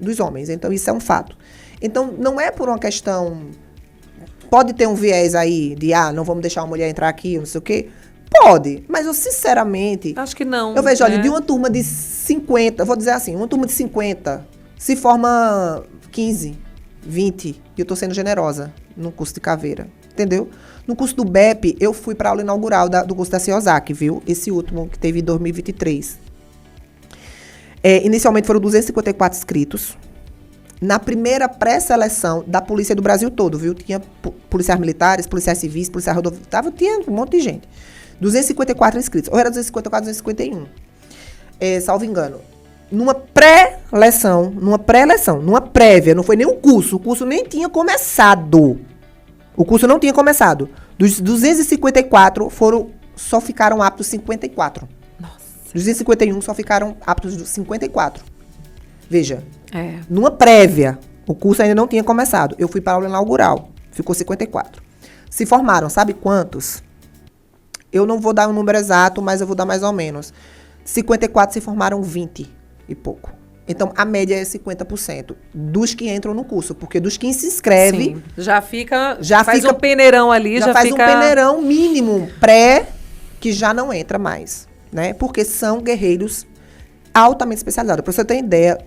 dos homens. Então, isso é um fato. Então, não é por uma questão... Pode ter um viés aí de, não vamos deixar uma mulher entrar aqui, não sei o quê. Pode, mas eu sinceramente... Acho que não. Eu vejo, olha, de uma turma de 50, vou dizer assim, uma turma de 50, se forma 15, 20, e eu tô sendo generosa, no curso de Caveira, entendeu? No curso do BEP, eu fui para a aula inaugural do curso da CIOSAC, viu? Esse último que teve em 2023. Inicialmente foram 254 inscritos. Na primeira pré-seleção da polícia do Brasil todo, viu? Tinha policiais militares, policiais civis, policiais rodoviários, tinha um monte de gente. 254 inscritos. Ou era 254, 251. Salvo engano. Numa pré-eleição, numa prévia, não foi nem um curso. O curso nem tinha começado. O curso não tinha começado. Dos 254, só ficaram aptos 54. Nossa. 251 só ficaram aptos 54. Veja, numa prévia, o curso ainda não tinha começado. Eu fui para a aula inaugural, ficou 54. Se formaram, sabe quantos? Eu não vou dar um número exato, mas eu vou dar mais ou menos. 54 se formaram 20 e pouco. Então, a média é 50% dos que entram no curso, porque dos que se inscrevem... Sim, já faz um peneirão ali, já faz fica... um peneirão mínimo pré, que já não entra mais, né? Porque são guerreiros altamente especializados. Para você ter ideia,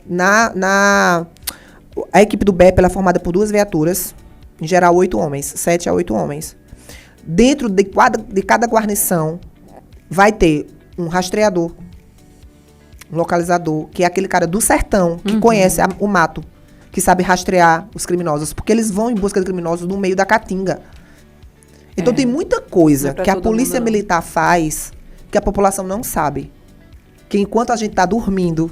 a equipe do BEP ela é formada por 2 viaturas, em geral 8 homens, 7 a 8 homens. Dentro de cada guarnição vai ter um rastreador, um localizador, que é aquele cara do sertão, que conhece o mato, que sabe rastrear os criminosos, porque eles vão em busca de criminosos no meio da caatinga. Então tem muita coisa que a polícia militar faz que a população não sabe. Que enquanto a gente está dormindo,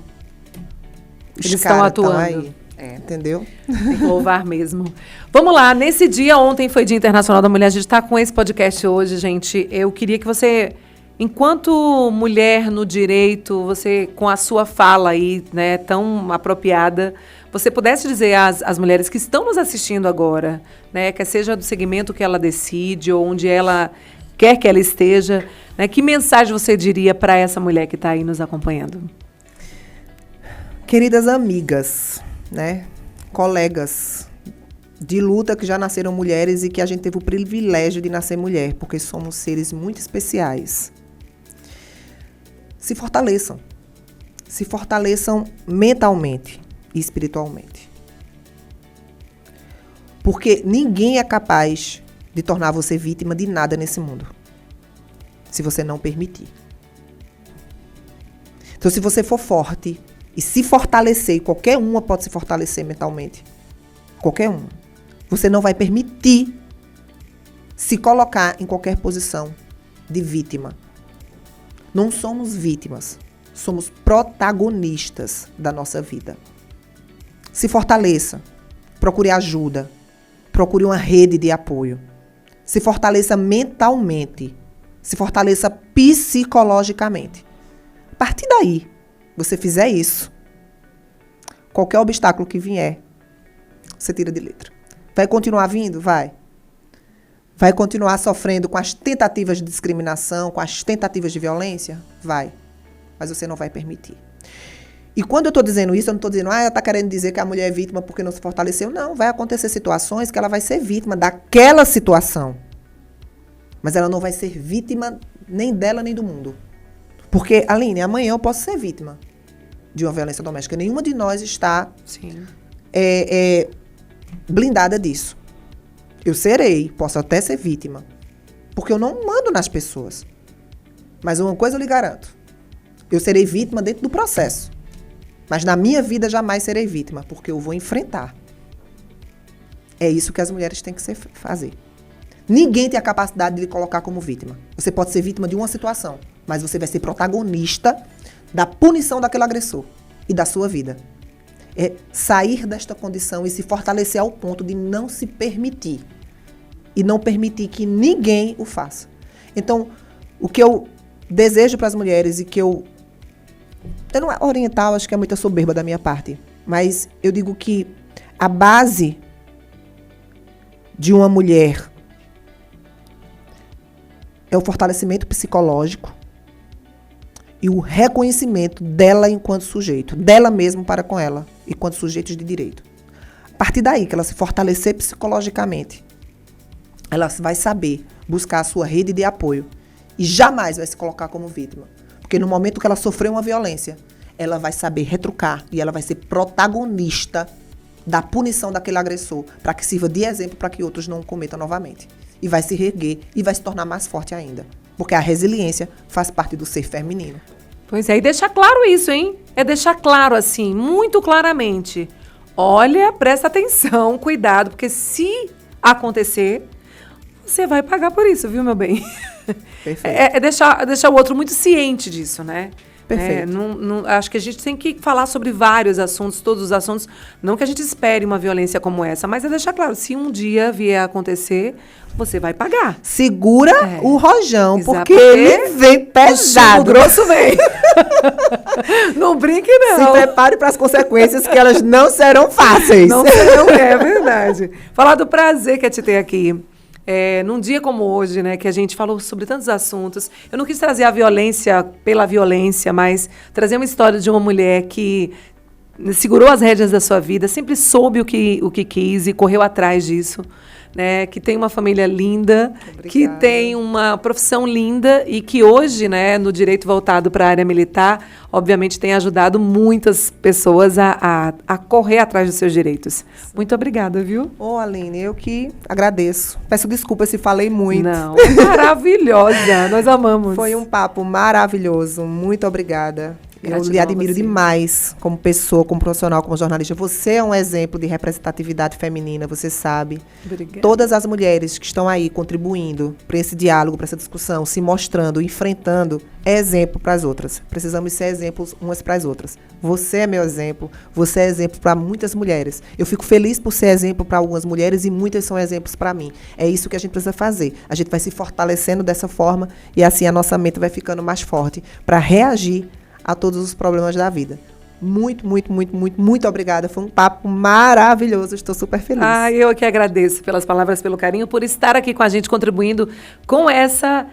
eles estão atuando. Aí, entendeu? Tem que louvar mesmo. Vamos lá, nesse dia, ontem foi Dia Internacional da Mulher, a gente está com esse podcast hoje, gente. Eu queria que você... Enquanto mulher no direito, você, com a sua fala aí, né, tão apropriada, você pudesse dizer às mulheres que estão nos assistindo agora, né, que seja do segmento que ela decide ou onde ela quer que ela esteja, né, que mensagem você diria para essa mulher que está aí nos acompanhando? Queridas amigas, né, colegas de luta que já nasceram mulheres e que a gente teve o privilégio de nascer mulher, porque somos seres muito especiais. Se fortaleçam mentalmente e espiritualmente. Porque ninguém é capaz de tornar você vítima de nada nesse mundo, se você não permitir. Então, se você for forte e se fortalecer, qualquer uma pode se fortalecer mentalmente, qualquer uma, você não vai permitir se colocar em qualquer posição de vítima. Não somos vítimas, somos protagonistas da nossa vida. Se fortaleça, procure ajuda, procure uma rede de apoio. Se fortaleça mentalmente, se fortaleça psicologicamente. A partir daí, você fizer isso, qualquer obstáculo que vier, você tira de letra. Vai continuar vindo? Vai. Vai continuar sofrendo com as tentativas de discriminação, com as tentativas de violência? Vai. Mas você não vai permitir. E quando eu estou dizendo isso, eu não estou dizendo, ela está querendo dizer que a mulher é vítima porque não se fortaleceu. Não, vai acontecer situações que ela vai ser vítima daquela situação. Mas ela não vai ser vítima nem dela, nem do mundo. Porque, Aline, amanhã eu posso ser vítima de uma violência doméstica. Nenhuma de nós está blindada disso. Eu serei, posso até ser vítima. Porque eu não mando nas pessoas. Mas uma coisa eu lhe garanto. Eu serei vítima dentro do processo. Mas na minha vida jamais serei vítima, porque eu vou enfrentar. É isso que as mulheres têm que fazer. Ninguém tem a capacidade de lhe colocar como vítima. Você pode ser vítima de uma situação, mas você vai ser protagonista da punição daquele agressor e da sua vida. É sair desta condição e se fortalecer ao ponto de não se permitir. E não permitir que ninguém o faça. Então, o que eu desejo para as mulheres e que eu não é oriental, acho que é muita soberba da minha parte, mas eu digo que a base de uma mulher é o fortalecimento psicológico e o reconhecimento dela enquanto sujeito, dela mesma para com ela, enquanto sujeitos de direito. A partir daí que ela se fortalecer psicologicamente, ela vai saber buscar a sua rede de apoio e jamais vai se colocar como vítima. Porque no momento que ela sofreu uma violência, ela vai saber retrucar e ela vai ser protagonista da punição daquele agressor, para que sirva de exemplo para que outros não cometam novamente. E vai se reerguer e vai se tornar mais forte ainda. Porque a resiliência faz parte do ser feminino. Pois é, e deixar claro isso, hein? É deixar claro assim, muito claramente. Olha, presta atenção, cuidado, porque se acontecer, você vai pagar por isso, viu, meu bem? Perfeito. É deixar o outro muito ciente disso, né? Perfeito. Acho que a gente tem que falar sobre vários assuntos, todos os assuntos. Não que a gente espere uma violência como essa, mas é deixar claro, se um dia vier a acontecer, você vai pagar. Segura o rojão, Exato, porque ele vem pesado. O grosso vem. Não brinque, não. Se prepare para as consequências, que elas não serão fáceis. Não serão, é verdade. Falar do prazer que é te ter aqui. Num dia como hoje, né, que a gente falou sobre tantos assuntos, eu não quis trazer a violência pela violência, mas trazer uma história de uma mulher que segurou as rédeas da sua vida, sempre soube o que quis e correu atrás disso, né, que tem uma família linda, Obrigada. que tem uma profissão linda e que hoje, né, no direito voltado para a área militar, obviamente tem ajudado muitas pessoas a correr atrás dos seus direitos. Muito obrigada, viu? Aline, eu que agradeço. Peço desculpa se falei muito. Não, maravilhosa, nós amamos. Foi um papo maravilhoso, muito obrigada. Gratidão Eu lhe admiro a você. demais como pessoa, como profissional, como jornalista. Você é um exemplo de representatividade feminina, você sabe. Obrigada. Todas as mulheres que estão aí contribuindo para esse diálogo, para essa discussão, se mostrando, enfrentando, é exemplo para as outras. Precisamos ser exemplos umas para as outras. Você é meu exemplo, você é exemplo para muitas mulheres. Eu fico feliz por ser exemplo para algumas mulheres e muitas são exemplos para mim. É isso que a gente precisa fazer. A gente vai se fortalecendo dessa forma e assim a nossa mente vai ficando mais forte para reagir a todos os problemas da vida. Muito, muito, muito, muito, muito obrigada. Foi um papo maravilhoso. Estou super feliz. Eu que agradeço pelas palavras, pelo carinho, por estar aqui com a gente, contribuindo com essa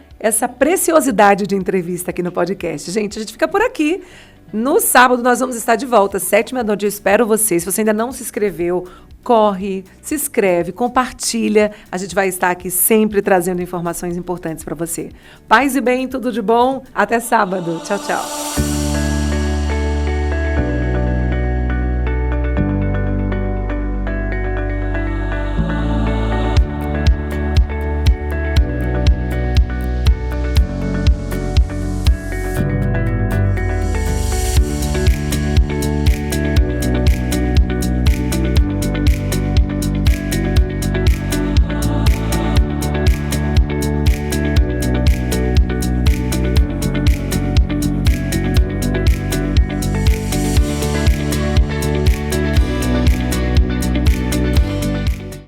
preciosidade de entrevista aqui no podcast. Gente, a gente fica por aqui. No sábado nós vamos estar de volta, 7h30. Eu espero você. Se você ainda não se inscreveu, corre, se inscreve, compartilha. A gente vai estar aqui sempre trazendo informações importantes para você. Paz e bem, tudo de bom. Até sábado. Tchau, tchau.